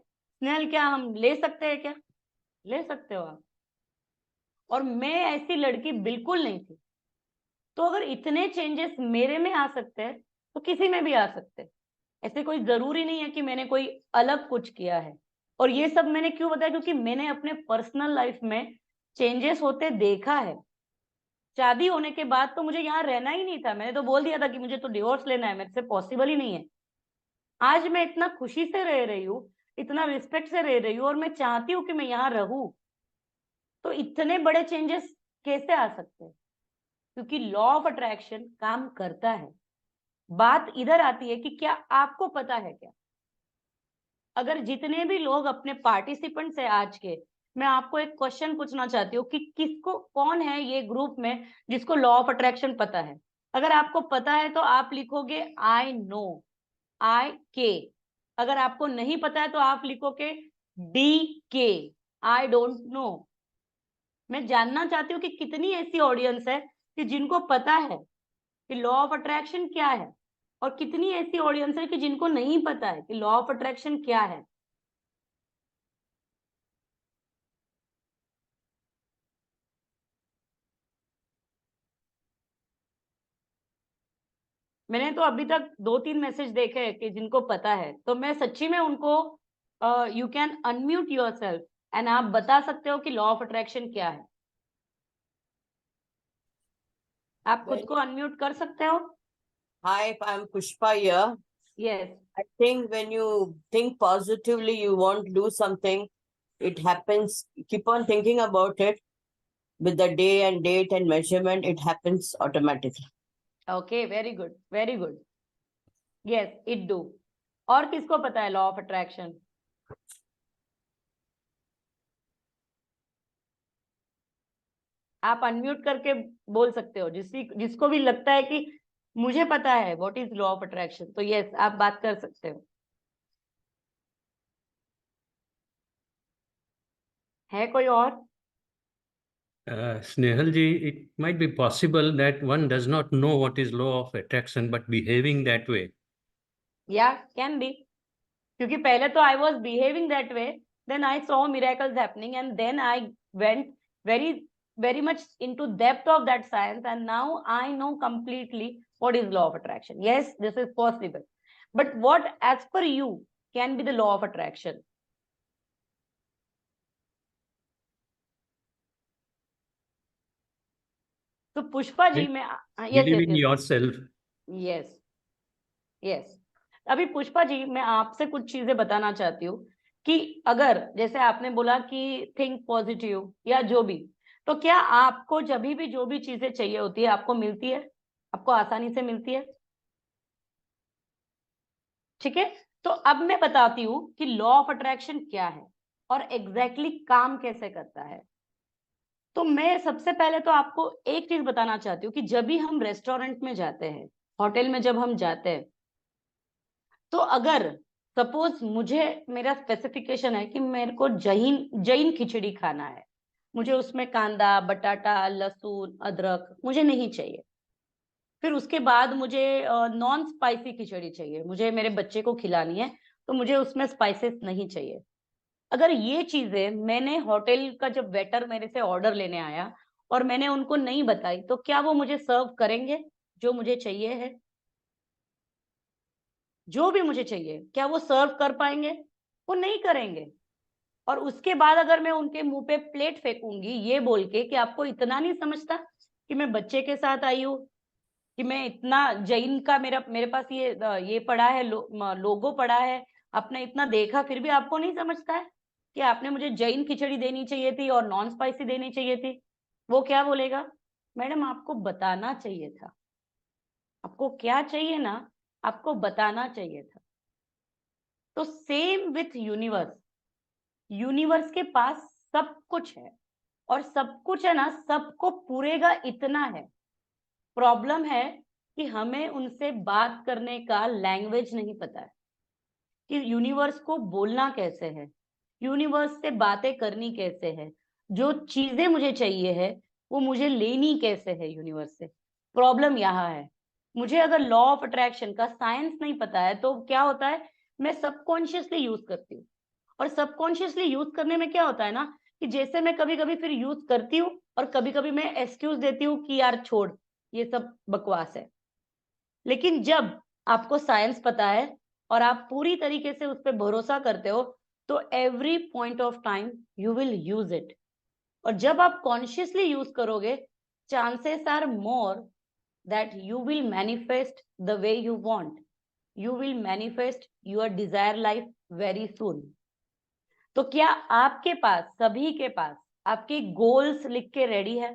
स्नेहल, क्या हम ले सकते हैं क्या? ले सकते हो आप। और मैं ऐसी लड़की बिल्कुल नहीं थी। तो अगर इतने चेंजेस मेरे में आ सकते हैं तो किसी में भी आ सकते हैं। ऐसे कोई जरूरी नहीं है कि मैंने कोई अलग कुछ किया है। और ये सब मैंने क्यों बताया, क्योंकि मैंने अपने पर्सनल लाइफ में चेंजेस होते देखा है। शादी होने के बाद तो मुझे यहाँ रहना ही नहीं था। मैंने तो बोल दिया था कि मुझे तो डिवोर्स लेना है, मेरे से पॉसिबल ही नहीं है। आज मैं इतना खुशी से रह रही हूँ, इतना रिस्पेक्ट से रह रही हूँ, और मैं चाहती हूँ कि मैं यहाँ रहूं। तो इतने बड़े चेंजेस कैसे आ सकते हैं? क्योंकि लॉ ऑफ अट्रैक्शन काम करता है। बात इधर आती है कि क्या आपको पता है क्या? अगर जितने भी लोग अपने पार्टिसिपेंट्स है आज के, मैं आपको एक क्वेश्चन पूछना चाहती हूँ कि किसको, कौन है ये ग्रुप में जिसको लॉ ऑफ अट्रैक्शन पता है? अगर आपको पता है तो आप लिखोगे आई नो, आई के। अगर आपको नहीं पता है तो आप लिखोगे डी के, आई डोंट नो। मैं जानना चाहती हूँ कि कितनी ऐसी ऑडियंस है कि जिनको पता है कि लॉ ऑफ अट्रैक्शन क्या है, और कितनी ऐसी ऑडियंस है कि जिनको नहीं पता है कि लॉ ऑफ अट्रैक्शन क्या है। मैंने तो अभी तक 2-3 मैसेज देखे हैं कि जिनको पता है, तो मैं सच्ची में उनको, you can unmute yourself and आप बता सकते हो कि लॉ ऑफ अट्रैक्शन क्या है। आप खुद Well, को अनम्यूट कर सकते हो? hi, I'm Pushpa here. Yes. I think when you think positively, you want to do something, it happens. Keep on thinking about it with the day and date and measurement, it happens automatically. Okay, very good, very good. Yes, it do. और किसको पता है लॉ ऑफ अट्रैक्शन? आप अनम्यूट करके बोल सकते हो, जिसको भी लगता है कि मुझे पता है what is law of attraction, तो यस आप बात कर सकते हो। है कोई और? Snehal ji, it might be possible that one does not know what is law of attraction, but behaving that way. Yeah, can be. क्योंकि पहले तो I was behaving that way, then I saw miracles happening, and then I went very much into depth of that science, and now I know completely what is law of attraction. Yes, this is possible. But what, as per you, can be the law of attraction? तो पुष्पा जी में yes, Believe yes, in yes. yourself. Yes yes. अभी पुष्पा जी मैं आपसे कुछ चीजें बताना चाहती हूँ कि अगर जैसे आपने बोला कि थिंक पॉजिटिव या जो भी, तो क्या आपको जब भी जो भी चीजें चाहिए होती है आपको मिलती है? आपको आसानी से मिलती है? ठीक है, तो अब मैं बताती हूँ कि लॉ ऑफ अट्रैक्शन क्या है और एग्जैक्टली काम कैसे करता है। तो मैं सबसे पहले तो आपको एक चीज बताना चाहती हूँ कि जब भी हम रेस्टोरेंट में जाते हैं, होटल में जब हम जाते हैं, तो अगर सपोज मुझे, मेरा स्पेसिफिकेशन है कि मेरे को जैन जैन खिचड़ी खाना है, मुझे उसमें कांदा, बटाटा, लहसुन, अदरक मुझे नहीं चाहिए। फिर उसके बाद मुझे नॉन स्पाइसी खिचड़ी चाहिए, मुझे मेरे बच्चे को खिलानी है, तो मुझे उसमें स्पाइसेस नहीं चाहिए। अगर ये चीजें मैंने होटल का जब वेटर मेरे से ऑर्डर लेने आया और मैंने उनको नहीं बताई, तो क्या वो मुझे सर्व करेंगे जो मुझे चाहिए है? जो भी मुझे चाहिए क्या वो सर्व कर पाएंगे? वो नहीं करेंगे। और उसके बाद अगर मैं उनके मुंह पे प्लेट फेंकूंगी ये बोल के कि आपको इतना नहीं समझता कि मैं बच्चे के साथ आई हूँ, कि मैं इतना जैन का मेरे पास ये पड़ा है, लोगो पड़ा है, आपने इतना देखा फिर भी आपको नहीं समझता है कि आपने मुझे जैन खिचड़ी देनी चाहिए थी और नॉन स्पाइसी देनी चाहिए थी। वो क्या बोलेगा? मैडम आपको बताना चाहिए था, आपको क्या चाहिए ना, आपको बताना चाहिए था। तो सेम विथ यूनिवर्स, यूनिवर्स के पास सब कुछ है और सब कुछ है ना, सबको पूरेगा इतना है। प्रॉब्लम है कि हमें उनसे बात करने का लैंग्वेज नहीं पता है कि यूनिवर्स को बोलना कैसे है, यूनिवर्स से बातें करनी कैसे है, जो चीजें मुझे चाहिए है वो मुझे लेनी कैसे है यूनिवर्स से। प्रॉब्लम यहाँ है। मुझे अगर लॉ ऑफ अट्रैक्शन का साइंस नहीं पता है तो क्या होता है, मैं सबकॉन्शियसली यूज करती हूँ। और सबकॉन्शियसली यूज करने में क्या होता है ना, कि जैसे मैं कभी कभी फिर यूज करती हूँ और कभी कभी मैं एक्सक्यूज देती हूँ कि यार छोड़, ये सब बकवास है। लेकिन जब आपको साइंस पता है और आप पूरी तरीके से उस पर भरोसा करते हो, तो every point of time you will use it. और जब आप कॉन्शियसली यूज करोगे, chances are more that you will manifest the way you want, you will manifest your desire life very soon. तो क्या आपके पास, सभी के पास आपके गोल्स लिख के रेडी है?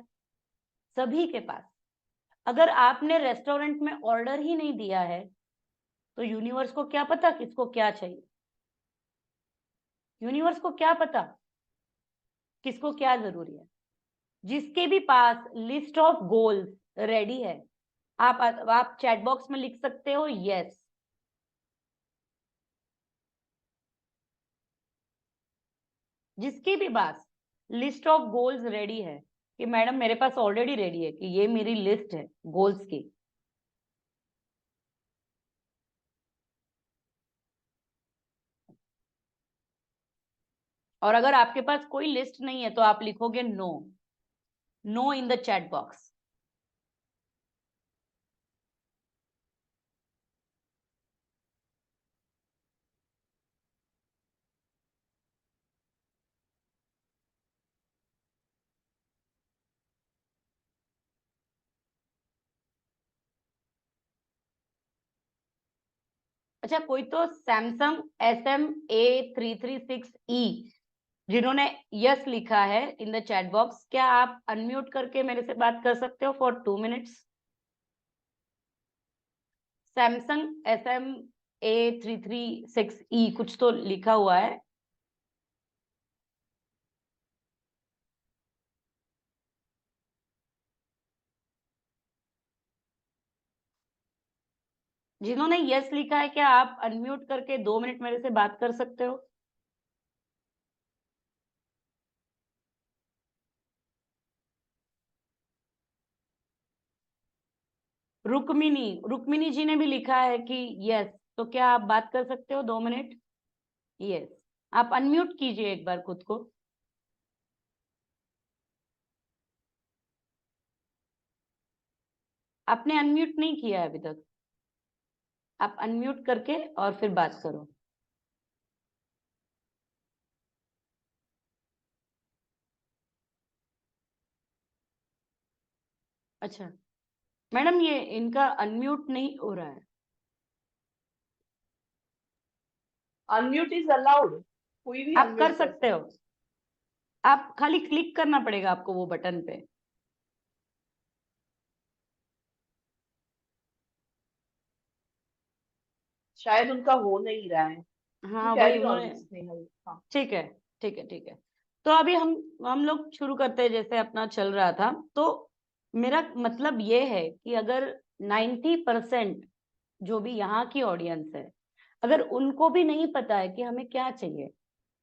सभी के पास। अगर आपने रेस्टोरेंट में ऑर्डर ही नहीं दिया है तो यूनिवर्स को क्या पता किसको क्या चाहिए? यूनिवर्स को क्या पता किसको क्या जरूरी है? जिसके भी पास लिस्ट ऑफ गोल्स रेडी है, आप चैट बॉक्स में लिख सकते हो यस। जिसके भी पास लिस्ट ऑफ गोल्स रेडी है कि मैडम मेरे पास ऑलरेडी रेडी है कि ये मेरी लिस्ट है गोल्स की। और अगर आपके पास कोई लिस्ट नहीं है तो आप लिखोगे no, no in the chat box. अच्छा, कोई तो सैमसंग SM-A336E जिन्होंने यस लिखा है इन द चैट बॉक्स, क्या आप अनम्यूट करके मेरे से बात कर सकते हो फॉर 2 मिनट्स? सैमसंग SM-A336E कुछ तो लिखा हुआ है। जिन्होंने यस लिखा है, क्या आप अनम्यूट करके 2 मिनट मेरे से बात कर सकते हो? रुक्मिनी, रुक्मिनी जी ने भी लिखा है कि यस, तो क्या आप बात कर सकते हो 2 मिनट? यस, आप अनम्यूट कीजिए एक बार खुद को। आपने अनम्यूट नहीं किया है अभी तक, आप अनम्यूट करके और फिर बात करो। अच्छा मैडम, ये इनका अनम्यूट नहीं हो रहा है। अनम्यूट इज अलाउड, कोई भी आप अनम्यूट कर सकते हो, आप खाली क्लिक करना पड़ेगा आपको वो बटन पे। शायद उनका हो नहीं रहा है। हाँ वही कैरी उन्होंने, ऑन स्नेहल। हाँ, ठीक है ठीक है ठीक है। तो अभी हम लोग शुरू करते हैं जैसे अपना चल रहा था। तो मेरा मतलब ये है कि अगर 90% जो भी यहाँ की ऑडियंस है, अगर उनको भी नहीं पता है कि हमें क्या चाहिए,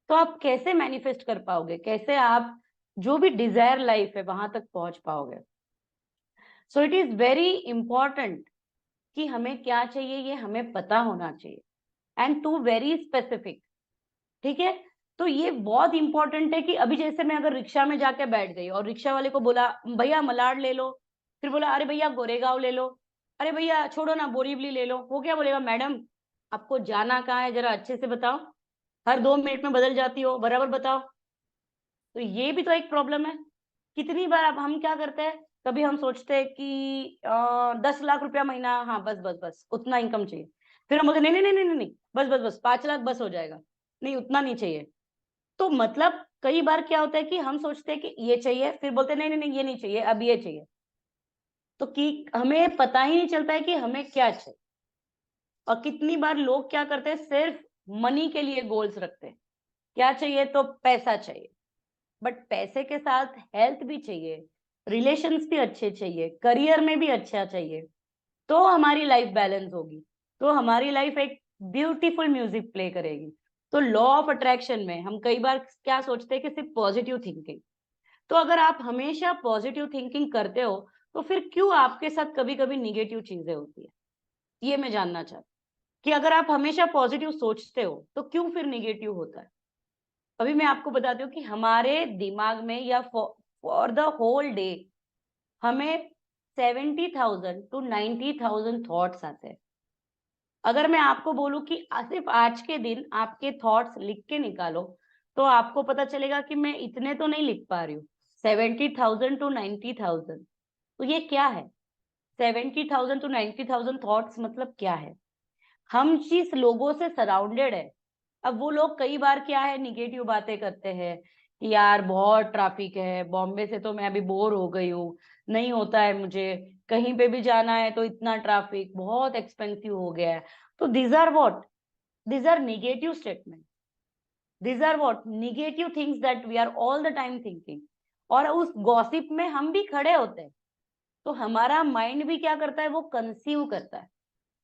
तो आप कैसे मैनिफेस्ट कर पाओगे, कैसे आप जो भी डिजायर लाइफ है वहां तक पहुंच पाओगे? So it is very important कि हमें क्या चाहिए ये हमें पता होना चाहिए, एंड टू वेरी स्पेसिफिक। ठीक है, तो ये बहुत इंपॉर्टेंट है कि अभी जैसे मैं अगर रिक्शा में जाके बैठ गई और रिक्शा वाले को बोला भैया मलाड ले लो, फिर बोला अरे भैया गोरेगांव ले लो, अरे भैया छोड़ो ना बोरीवली ले लो, वो क्या बोलेगा, मैडम आपको जाना कहाँ है जरा अच्छे से बताओ, हर 2 मिनट में बदल जाती हो, बराबर बताओ। तो ये भी तो एक प्रॉब्लम है। कितनी बार अब हम क्या करते हैं, कभी हम सोचते हैं कि 10 लाख रुपया महीना, हाँ बस बस बस उतना इनकम चाहिए। फिर हम बोलते नहीं नहीं नहीं नहीं नहीं, बस बस बस 5 लाख बस हो जाएगा, नहीं उतना नहीं चाहिए। तो मतलब कई बार क्या होता है कि हम सोचते हैं कि ये चाहिए, फिर बोलते हैं नहीं नहीं नहीं ये नहीं चाहिए, अब ये चाहिए। तो कि हमें पता ही नहीं चलता है कि हमें क्या चाहिए। और कितनी बार लोग क्या करते हैं, सिर्फ मनी के लिए गोल्स रखते हैं, क्या चाहिए तो पैसा चाहिए, बट पैसे के साथ हेल्थ भी चाहिए, रिलेशंस भी अच्छे चाहिए, करियर में भी अच्छा चाहिए, तो हमारी लाइफ बैलेंस होगी, तो हमारी लाइफ एक ब्यूटीफुल म्यूजिक प्ले करेगी। तो लॉ ऑफ अट्रैक्शन में हम कई बार क्या सोचते हैं कि सिर्फ पॉजिटिव थिंकिंग। तो अगर आप हमेशा पॉजिटिव थिंकिंग करते हो, तो फिर क्यों आपके साथ कभी कभी निगेटिव चीजें होती है, ये मैं जानना चाहती हूँ। कि अगर आप हमेशा पॉजिटिव सोचते हो तो क्यों फिर निगेटिव होता है? अभी मैं आपको बताती हूँ कि हमारे दिमाग में या फॉर द होल डे हमें 70,000 to 90,000 थॉट्स आते हैं। अगर मैं आपको बोलूं कि सिर्फ आज के दिन आपके थॉट्स लिख के निकालो, तो आपको पता चलेगा कि मैं इतने तो नहीं लिख पा रही हूँ, 70,000 to 90,000। तो ये क्या है? 70,000 to 90,000 थॉट्स मतलब क्या है? हम जिस लोगों से सराउंडेड है, अब वो लोग कई बार क्या है निगेटिव बातें करते हैं कि यार बहुत ट्रैफिक है, बॉम्बे से तो मैं अभी बोर हो गई हूँ, नहीं होता है मुझे, कहीं पे भी जाना है तो इतना ट्रैफिक, बहुत एक्सपेंसिव हो गया है। तो these are what? These are negative statements. These are what? Negative things that we are all the time thinking. और उस गॉसिप में हम भी खड़े होते हैं, तो हमारा माइंड भी क्या करता है, वो कंसीव करता है।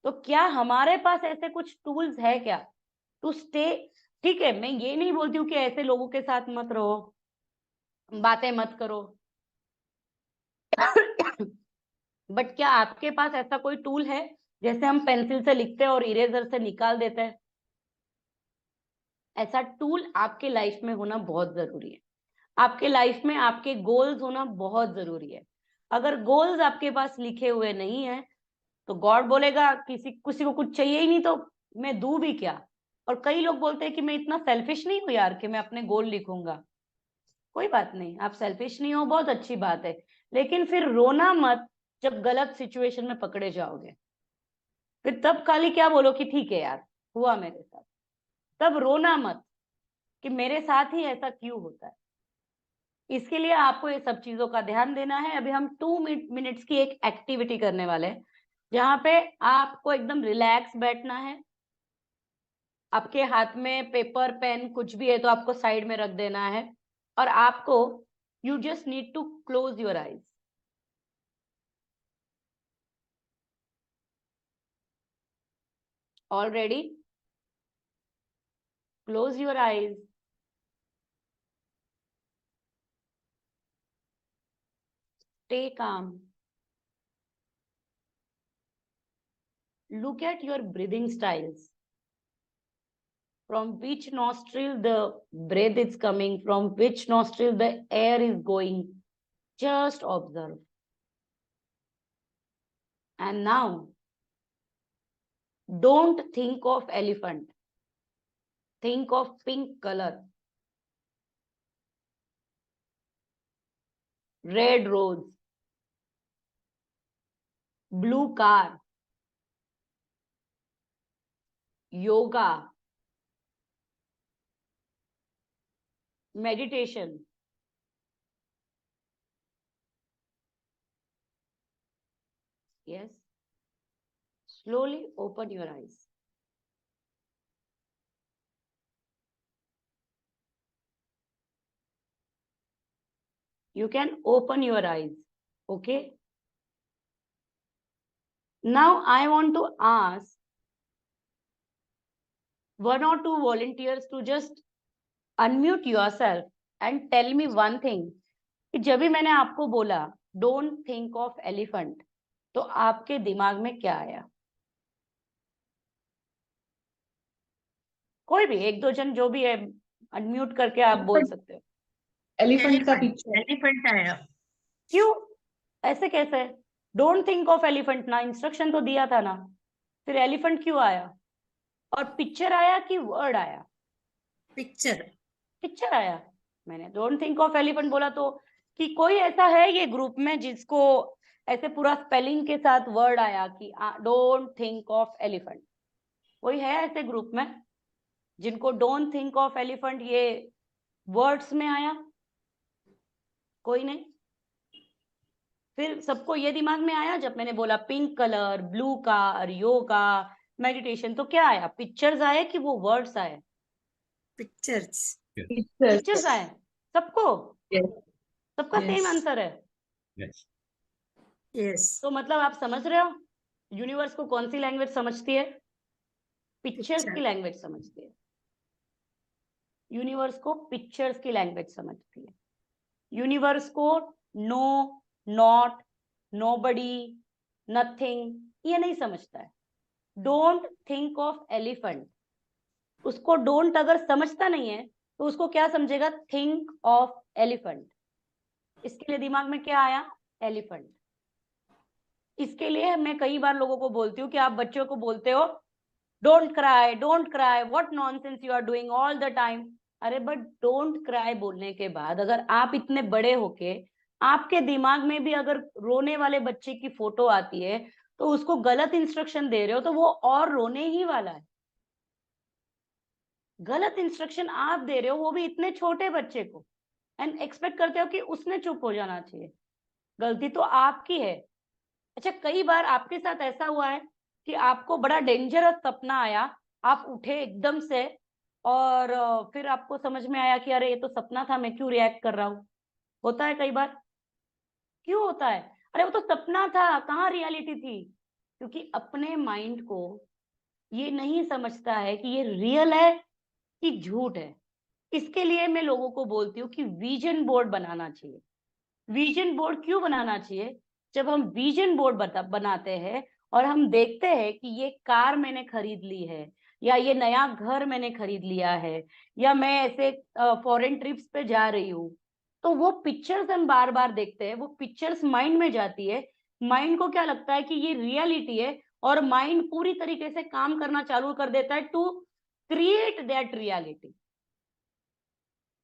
तो क्या हमारे पास ऐसे कुछ टूल्स है क्या टू स्टे? ठीक है, मैं ये नहीं बोलती हूँ कि ऐसे लोगों के साथ मत रहो, बातें मत करो, बट क्या आपके पास ऐसा कोई टूल है, जैसे हम पेंसिल से लिखते हैं और इरेजर से निकाल देते हैं? ऐसा टूल आपके लाइफ में होना बहुत जरूरी है। आपके लाइफ में आपके गोल्स होना बहुत जरूरी है। अगर गोल्स आपके पास लिखे हुए नहीं है, तो गॉड बोलेगा किसी किसी को कुछ चाहिए ही नहीं तो मैं दूं भी क्या। और कई लोग बोलते हैं कि मैं इतना सेल्फिश नहीं हूं यार कि मैं अपने गोल लिखूंगा। कोई बात नहीं, आप सेल्फिश नहीं हो, बहुत अच्छी बात है, लेकिन फिर रोना मत जब गलत सिचुएशन में पकड़े जाओगे। फिर तब खाली क्या बोलो कि ठीक है यार, हुआ मेरे साथ। तब रोना मत कि मेरे साथ ही ऐसा क्यों होता है। इसके लिए आपको ये सब चीजों का ध्यान देना है। अभी हम 2 मिनट्स की एक एक्टिविटी करने वाले हैं, जहां पे आपको एकदम रिलैक्स बैठना है। आपके हाथ में पेपर पेन कुछ भी है तो आपको साइड में रख देना है, और आपको you just need to close your eyes. All ready? Close your eyes. Stay calm. Look at your breathing styles. From which nostril the breath is coming, from which nostril the air is going. Just observe. And now, don't think of elephant. Think of pink color. Red rose. Blue car. Yoga. Meditation. Yes. Slowly open your eyes. You can open your eyes. Okay. Now I want to ask one or two volunteers to just unmute yourself and tell me one thing. कि जब भी मैंने आपको बोला डोंट थिंक ऑफ एलिफेंट, तो आपके दिमाग में क्या आया? कोई भी एक दो जन जो भी है, अनम्यूट करके आप बोल सकते हो। एलिफेंट का पिक्चर, एलिफेंट आया। क्यों? ऐसे कैसे? डोंट थिंक ऑफ एलिफेंट ना, इंस्ट्रक्शन तो दिया था ना, फिर एलिफेंट क्यों आया? और पिक्चर आया कि वर्ड आया? पिक्चर, पिक्चर आया। मैंने डोंट थिंक ऑफ एलिफेंट बोला तो कि कोई ऐसा है ये ग्रुप में जिसको ऐसे पूरा स्पेलिंग के साथ वर्ड आया कि डोंट थिंक ऑफ एलिफेंट? कोई है ऐसे ग्रुप में जिनको डोंट थिंक ऑफ एलिफेंट ये वर्ड्स में आया? कोई नहीं। फिर सबको ये दिमाग में आया जब मैंने बोला pink colour, blue car, yoga, meditation, तो क्या आया? पिक्चर्स आए कि वो वर्ड्स आए? पिक्चर्स, पिक्चर्स आए सबको? Yes. सबका Yes. सेम आंसर है? Yes. यस, तो मतलब आप समझ रहे हो यूनिवर्स को कौन सी लैंग्वेज समझती है? पिक्चर्स की लैंग्वेज समझती है। यूनिवर्स को पिक्चर्स की लैंग्वेज समझती है। यूनिवर्स को नो, नॉट, नोबडी, नथिंग ये नहीं समझता है। डोंट थिंक ऑफ एलिफेंट, उसको डोंट अगर समझता नहीं है तो उसको क्या समझेगा? Think of elephant. इसके लिए दिमाग में क्या आया? एलिफेंट। इसके लिए मैं कई बार लोगों को बोलती हूँ कि आप बच्चों को बोलते हो don't cry, what nonsense you are doing all the time. अरे बट डोंट क्राई बोलने के बाद अगर आप इतने बड़े होके आपके दिमाग में भी अगर रोने वाले बच्चे की फोटो आती है तो उसको गलत इंस्ट्रक्शन दे रहे हो, तो वो और रोने ही वाला है। गलत इंस्ट्रक्शन आप दे रहे हो, वो भी इतने छोटे बच्चे को, एंड एक्सपेक्ट करते हो कि उसने चुप हो जाना चाहिए। गलती तो आपकी है। अच्छा, कई बार आपके साथ ऐसा हुआ है कि आपको बड़ा डेंजरस सपना आया, आप उठे एकदम से और फिर आपको समझ में आया कि अरे ये तो सपना था, मैं क्यों रिएक्ट कर रहा हूँ? होता है कई बार। क्यों होता है? अरे वो तो सपना था, कहाँ रियलिटी थी? क्योंकि अपने माइंड को ये नहीं समझता है कि ये रियल है कि झूठ है। इसके लिए मैं लोगों को बोलती हूँ कि विजन बोर्ड बनाना चाहिए। विजन बोर्ड क्यों बनाना चाहिए? जब हम विजन बोर्ड बनाते हैं और हम देखते हैं कि ये कार मैंने खरीद ली है, या ये नया घर मैंने खरीद लिया है, या मैं ऐसे फॉरेन ट्रिप्स पे जा रही हूँ, तो वो पिक्चर्स हम बार बार देखते हैं, वो पिक्चर्स माइंड में जाती है। माइंड को क्या लगता है कि ये रियलिटी है, और माइंड पूरी तरीके से काम करना चालू कर देता है टू क्रिएट दैट रियलिटी।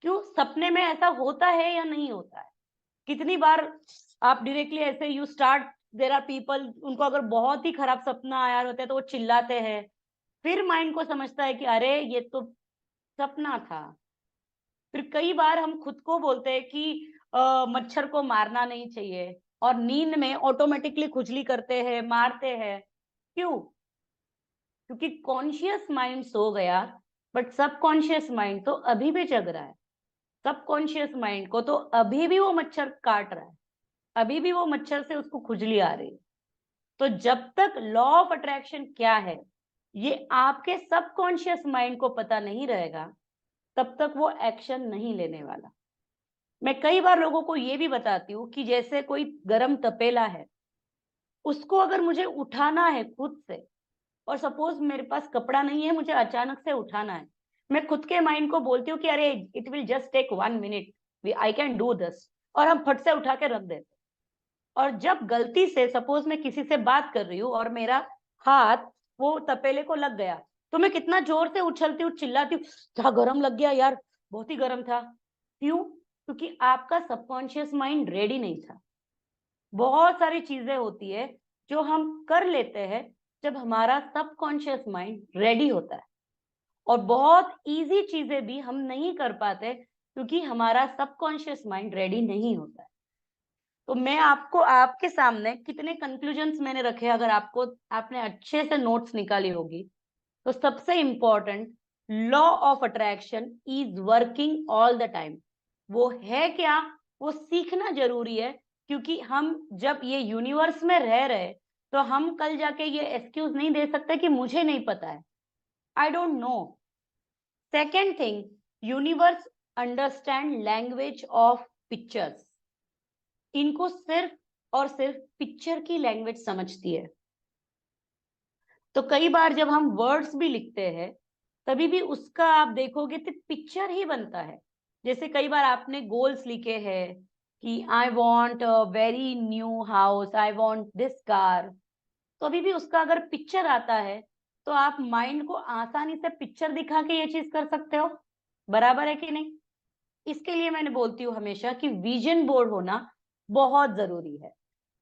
क्यों? सपने में ऐसा होता है या नहीं होता है? कितनी बार आप डायरेक्टली ऐसे you start there are people, उनको अगर बहुत ही खराब सपना आया होता है तो वो चिल्लाते हैं, फिर माइंड को समझता है कि अरे ये तो सपना था। फिर कई बार हम खुद को बोलते हैं कि मच्छर को मारना नहीं चाहिए, और नींद में ऑटोमेटिकली खुजली करते हैं, मारते हैं। क्यों? क्योंकि कॉन्शियस माइंड सो गया, बट सबकॉन्शियस माइंड तो अभी भी जग रहा है। सबकॉन्शियस माइंड को तो अभी भी वो मच्छर काट रहा है, अभी भी वो मच्छर से उसको खुजली आ रही है। तो जब तक लॉ ऑफ अट्रैक्शन क्या है ये आपके सबकॉन्शियस माइंड को पता नहीं रहेगा, तब तक वो एक्शन नहीं लेने वाला। मैं कई बार लोगों को ये भी बताती हूँ कि जैसे कोई गरम तपेला है, उसको अगर मुझे उठाना है खुद से, और सपोज मेरे पास कपड़ा नहीं है, मुझे अचानक से उठाना है, मैं खुद के माइंड को बोलती हूँ कि अरे it will just take 1 minute, I can do this, और हम फट से उठा के रख देते। और जब गलती से सपोज मैं किसी से बात कर रही हूँ और मेरा हाथ वो तपेले को लग गया, तो मैं कितना जोर से उछलती हूँ, चिल्लाती हूँ, क्या गरम लग गया यार, बहुत ही गरम था। क्यों? क्योंकि आपका सबकॉन्शियस माइंड रेडी नहीं था। बहुत सारी चीजें होती है जो हम कर लेते हैं जब हमारा सबकॉन्शियस माइंड रेडी होता है, और बहुत इजी चीजें भी हम नहीं कर पाते क्योंकि हमारा सबकॉन्शियस माइंड रेडी नहीं होता है। तो मैं आपको आपके सामने कितने कंक्लूजन्स मैंने रखे, अगर आपने अच्छे से नोट्स निकाली होगी, तो सबसे important, law of attraction is working all the time. वो है क्या? वो सीखना जरूरी है, क्योंकि हम जब ये यूनिवर्स में रह रहे, तो हम कल जाके ये एक्सक्यूज नहीं दे सकते कि मुझे नहीं पता है, I don't know. Second thing, universe understand language of pictures. इनको सिर्फ और सिर्फ पिक्चर की लैंग्वेज समझती है। तो कई बार जब हम वर्ड्स भी लिखते हैं, तभी भी उसका आप देखोगे तो पिक्चर ही बनता है। जैसे कई बार आपने गोल्स लिखे हैं कि I want a very new house, I want this car, तो अभी भी उसका अगर पिक्चर आता है, तो आप माइंड को आसानी से पिक्चर दिखा के ये चीज कर सकते हो। बराबर है कि नहीं? इसके लिए मैंने बोलती हूँ हमेशा कि विजन बोर्ड होना बहुत जरूरी है।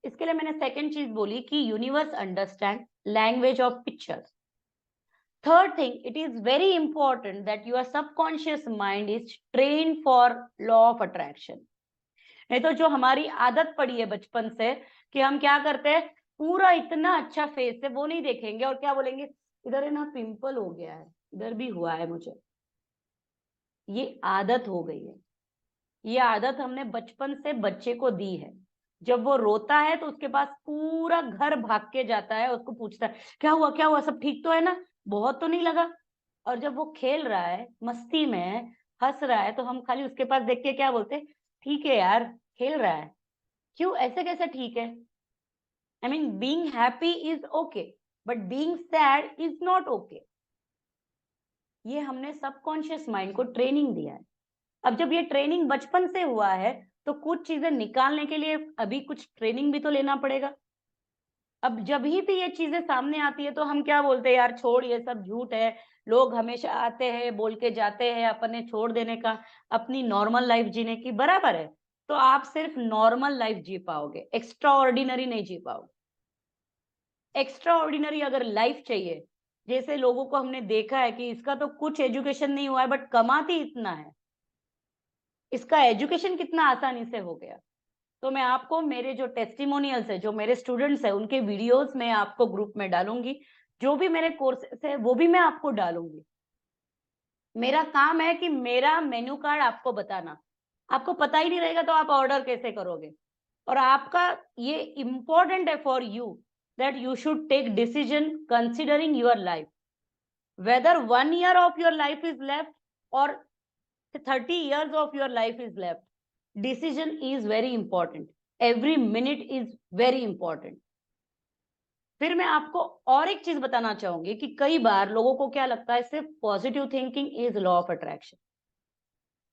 इसके लिए मैंने सेकंड चीज बोली कि universe understand language of pictures. Third thing, it is very important that your subconscious mind is train for law of attraction. नहीं तो जो हमारी आदत पड़ी है बचपन से कि हम क्या करते हैं, पूरा इतना अच्छा फेस है वो नहीं देखेंगे, और क्या बोलेंगे, इधर है ना पिंपल हो गया है, इधर भी हुआ है मुझे। ये आदत हो गई है, ये आदत हमने बचपन से बच्चे को दी है। जब वो रोता है तो उसके पास पूरा घर भाग के जाता है, उसको पूछता है क्या हुआ, क्या हुआ, सब ठीक तो है ना, बहुत तो नहीं लगा। और जब वो खेल रहा है, मस्ती में हंस रहा है, तो हम खाली उसके पास देख के क्या बोलते, ठीक है यार, खेल रहा है। क्यों? ऐसे कैसे ठीक है? I mean being happy is okay, but being sad is not okay. ये हमने सबकॉन्शियस माइंड को ट्रेनिंग दिया है। अब जब ये ट्रेनिंग बचपन से हुआ है, तो कुछ चीजें निकालने के लिए अभी कुछ ट्रेनिंग भी तो लेना पड़ेगा। अब जब ही भी ये चीजें सामने आती है तो हम क्या बोलते हैं, यार छोड़, ये सब झूठ है, लोग हमेशा आते हैं बोल के जाते हैं, अपने छोड़ देने का, अपनी नॉर्मल लाइफ जीने की। बराबर है, तो आप सिर्फ नॉर्मल लाइफ जी पाओगे, एक्स्ट्रा ऑर्डिनरी नहीं जी पाओगे। एक्स्ट्रा ऑर्डिनरी अगर लाइफ चाहिए, जैसे लोगों को हमने देखा है कि इसका तो कुछ एजुकेशन नहीं हुआ है बट कमाती इतना है, इसका एजुकेशन कितना आसानी से हो गया। तो मैं आपको मेरे जो टेस्टिमोनियल्स है, जो मेरे स्टूडेंट्स है, उनके वीडियोस में आपको ग्रुप में डालूंगी, जो भी मेरे कोर्सेस है वो भी मैं आपको डालूंगी। मेरा काम है कि मेरा मेन्यू कार्ड आपको बताना। आपको पता ही नहीं रहेगा तो आप ऑर्डर कैसे करोगे? और आपका ये इंपॉर्टेंट है for you that you should take decision considering your life, whether 1 year of your life is left or 30 years of your life is left. Decision is very important. Every minute is very important. फिर मैं आपको और एक चीज बताना चाहूंगी कि कई बार लोगों को क्या लगता है, सिर्फ positive thinking is law of attraction.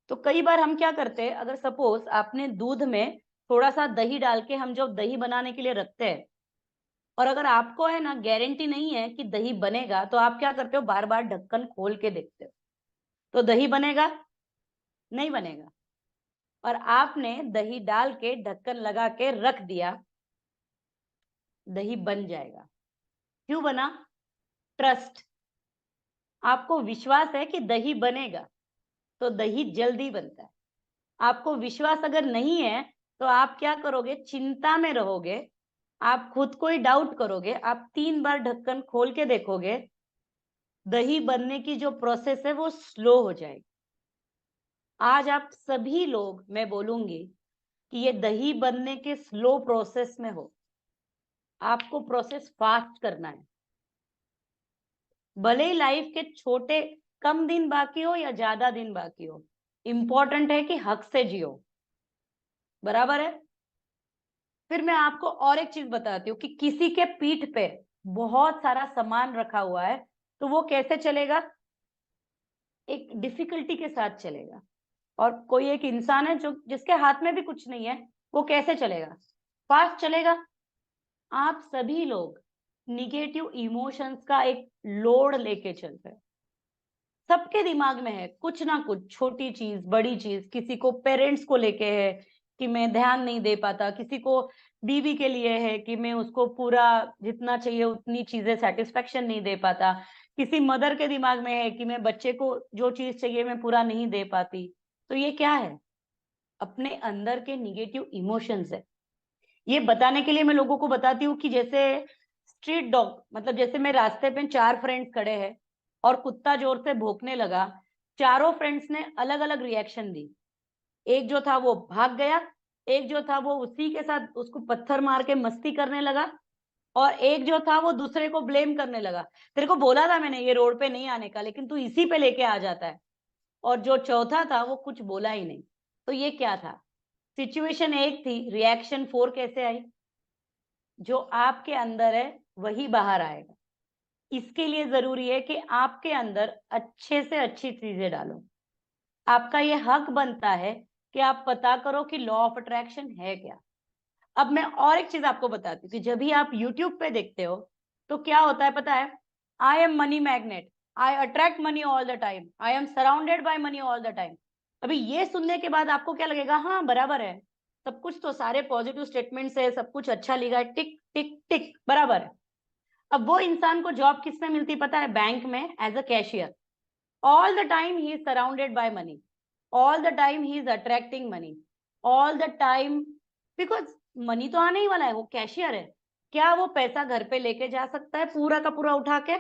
तो कई बार हम क्या करते हैं, अगर सपोज आपने दूध में थोड़ा सा दही डाल के हम जब दही बनाने के लिए रखते हैं, और अगर आपको है ना गारंटी नहीं है कि दही बनेगा, तो आप क्या करते हो, बार बार ढक्कन खोल के देखते हो, तो दही बनेगा? नहीं बनेगा। और आपने दही डाल के ढक्कन लगा के रख दिया, दही बन जाएगा। क्यों बना? ट्रस्ट। आपको विश्वास है कि दही बनेगा, तो दही जल्दी बनता है। आपको विश्वास अगर नहीं है तो आप क्या करोगे? चिंता में रहोगे, आप खुद को ही डाउट करोगे, आप 3 बार ढक्कन खोल के देखोगे, दही बनने की जो प्रोसेस है वो स्लो हो जाएगी। आज आप सभी लोग, मैं बोलूंगी कि ये दही बनने के स्लो प्रोसेस में हो, आपको प्रोसेस फास्ट करना है। भले ही लाइफ के छोटे कम दिन बाकी हो या ज्यादा दिन बाकी हो, इंपॉर्टेंट है कि हक से जियो। बराबर है? फिर मैं आपको और एक चीज बताती हूँ कि किसी के पीठ पे बहुत सारा सामान रखा हुआ है तो वो कैसे चलेगा? एक डिफिकल्टी के साथ चलेगा। और कोई एक इंसान है जो जिसके हाथ में भी कुछ नहीं है, वो कैसे चलेगा? फास्ट चलेगा। आप सभी लोग निगेटिव इमोशंस का एक लोड लेके चलते हैं। सबके दिमाग में है कुछ ना कुछ, छोटी चीज बड़ी चीज। किसी को पेरेंट्स को लेके है कि मैं ध्यान नहीं दे पाता, किसी को बीवी के लिए है कि मैं उसको पूरा जितना चाहिए उतनी चीजें सेटिस्फेक्शन नहीं दे पाता, किसी मदर के दिमाग में है कि मैं बच्चे को जो चीज चाहिए मैं पूरा नहीं दे पाती। तो ये क्या है? अपने अंदर के निगेटिव इमोशंस है। ये बताने के लिए मैं लोगों को बताती हूँ कि जैसे स्ट्रीट डॉग, मतलब जैसे मैं रास्ते पे 4 फ्रेंड्स खड़े हैं और कुत्ता जोर से भौंकने लगा, चारों फ्रेंड्स ने अलग अलग रिएक्शन दी। एक जो था वो भाग गया, एक जो था वो उसी के साथ उसको पत्थर मार के मस्ती करने लगा, और एक जो था वो दूसरे को ब्लेम करने लगा, तेरे को बोला था मैंने ये रोड पे नहीं आने का, लेकिन तू इसी पे लेके आ जाता है। और जो चौथा था वो कुछ बोला ही नहीं। तो ये क्या था? सिचुएशन एक थी, रिएक्शन 4 कैसे आई? जो आपके अंदर है वही बाहर आएगा। इसके लिए जरूरी है कि आपके अंदर अच्छे से अच्छी चीजें डालो। आपका ये हक बनता है कि आप पता करो कि लॉ ऑफ अट्रैक्शन है क्या। अब मैं और एक चीज आपको बताती हूँ कि जब भी आप यूट्यूब पे देखते हो तो क्या होता है पता है? I am money magnet, I attract money all the time, I am surrounded by money all the time. अभी ये सुनने के बाद आपको क्या लगेगा? हाँ बराबर है, सब कुछ तो सारे पॉजिटिव स्टेटमेंट्स है, सब कुछ अच्छा लिखा है, टिक टिक टिक, बराबर है। अब वो इंसान को जॉब किस में मिलती पता है? बैंक में as a cashier. All the time he is surrounded by money, all the time he is attracting money, all the time, because money तो आने ही वाला है, वो कैशियर है। क्या वो पैसा घर पे लेके जा सकता है पूरा का पूरा उठा के?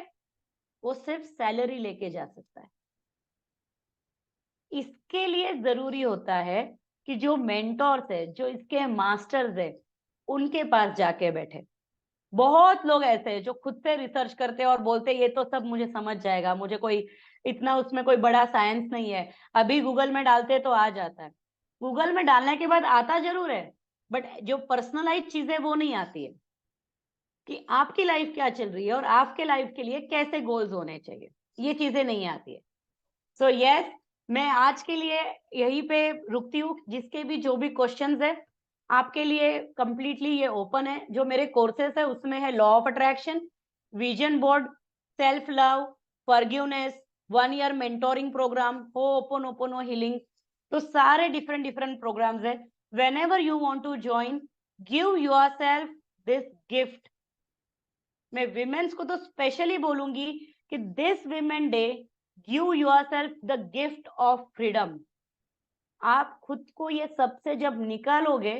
वो सिर्फ सैलरी लेके जा सकता है। इसके लिए जरूरी होता है कि जो मेंटोर्स है, जो इसके मास्टर्स है, उनके पास जाके बैठे। बहुत लोग ऐसे हैं जो खुद से रिसर्च करते हैं और बोलते हैं ये तो सब मुझे समझ जाएगा, मुझे कोई इतना उसमें कोई बड़ा साइंस नहीं है। अभी गूगल में डालते तो आ जाता है। गूगल में डालने के बाद आता जरूर है, बट जो पर्सनलाइज चीजें वो नहीं आती है कि आपकी लाइफ क्या चल रही है और आपके लाइफ के लिए कैसे गोल्स होने चाहिए, ये चीजें नहीं आती है। सो यस, मैं आज के लिए यहीं पे रुकती हूँ। जिसके भी जो भी क्वेश्चंस है आपके लिए कंप्लीटली ये ओपन है। जो मेरे कोर्सेस है उसमें है law of attraction, vision board, self love, forgiveness, 1 year mentoring program, ho'oponopono healing. तो सारे डिफरेंट डिफरेंट प्रोग्राम्स है। whenever you want to join, give yourself this gift। मैं विमेन्स को तो स्पेशली बोलूंगी कि this women day, give yourself the gift of freedom. आप खुद को ये सबसे जब निकालोगे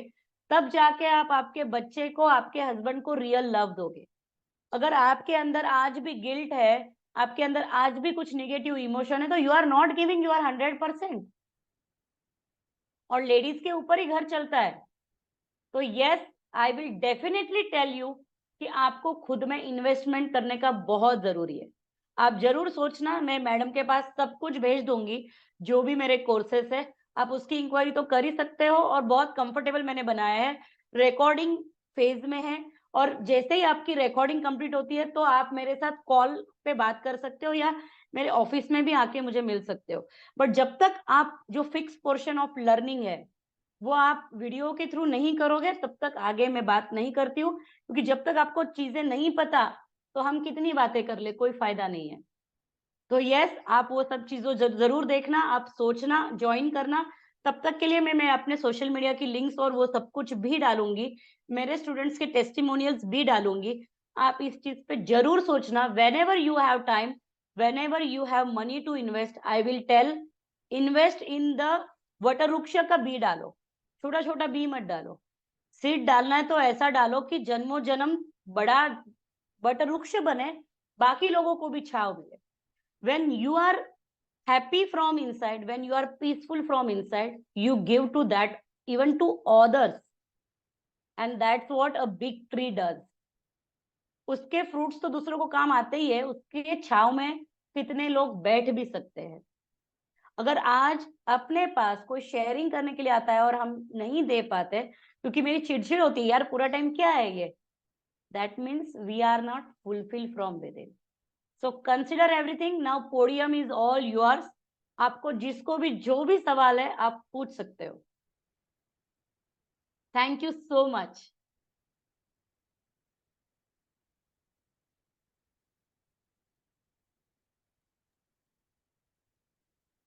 तब जाके आप आपके बच्चे को, आपके हस्बैंड को रियल लव दोगे। अगर आपके अंदर आज भी गिल्ट है, आपके अंदर आज भी कुछ नेगेटिव इमोशन है, तो you are not giving your 100%। और लेडीज के ऊपर ही घर चलता है। तो yes, I will definitely tell you कि आपको खुद में इन्वेस्टमेंट करने का बहुत जरूरी है। आप जरूर सोचना, मैं मैडम के पास सब कुछ भेज दूंगी, जो भी मेरे कोर्सेस है आप उसकी इंक्वायरी तो कर ही सकते हो। और बहुत कंफर्टेबल मैंने बनाया है, रिकॉर्डिंग फेज में है। और जैसे ही आपकी रिकॉर्डिंग कंप्लीट होती है तो आप मेरे साथ कॉल पे बात कर सकते हो या मेरे ऑफिस में भी आके मुझे मिल सकते हो। बट जब तक आप जो फिक्स पोर्शन ऑफ लर्निंग है वो आप वीडियो के थ्रू नहीं करोगे तब तक आगे मैं बात नहीं करती हूँ। क्योंकि जब तक आपको चीजें नहीं पता तो हम कितनी बातें कर ले, कोई फायदा नहीं है। तो यस, आप वो सब चीजों जरूर देखना, आप सोचना, ज्वाइन करना, तब तक के लिए मैं अपने सोशल मीडिया की लिंक्स और वो सब कुछ भी डालूंगी, मेरे स्टूडेंट्स के टेस्टिमोनियल्स भी डालूंगी। आप इस चीज पे जरूर सोचना, whenever you have time, whenever you have money to invest, I will tell, invest in the वटवृक्ष का बी डालो, छोटा छोटा बी मत डालो। सीड डालना है तो ऐसा डालो कि जन्मों जन्म बड़ा वटवृक्ष बने, बाकी लोगों को भी छाव मिले। When you are happy from inside, when you are peaceful from inside, you give to that, even to others, and that's what a big tree does. उसके फ्रूट्स तो दूसरों को काम आते ही है, उसके छाव में कितने लोग बैठ भी सकते हैं। अगर आज अपने पास कोई शेयरिंग करने के लिए आता है और हम नहीं दे पाते क्योंकि मेरी चिड़चिड़ होती है, यार पूरा टाइम क्या है ये, that means we are not fulfilled from within. So consider everything. Now podium is all yours. आपको जिसको भी जो भी सवाल है आप पूछ सकते हो। Thank you so much.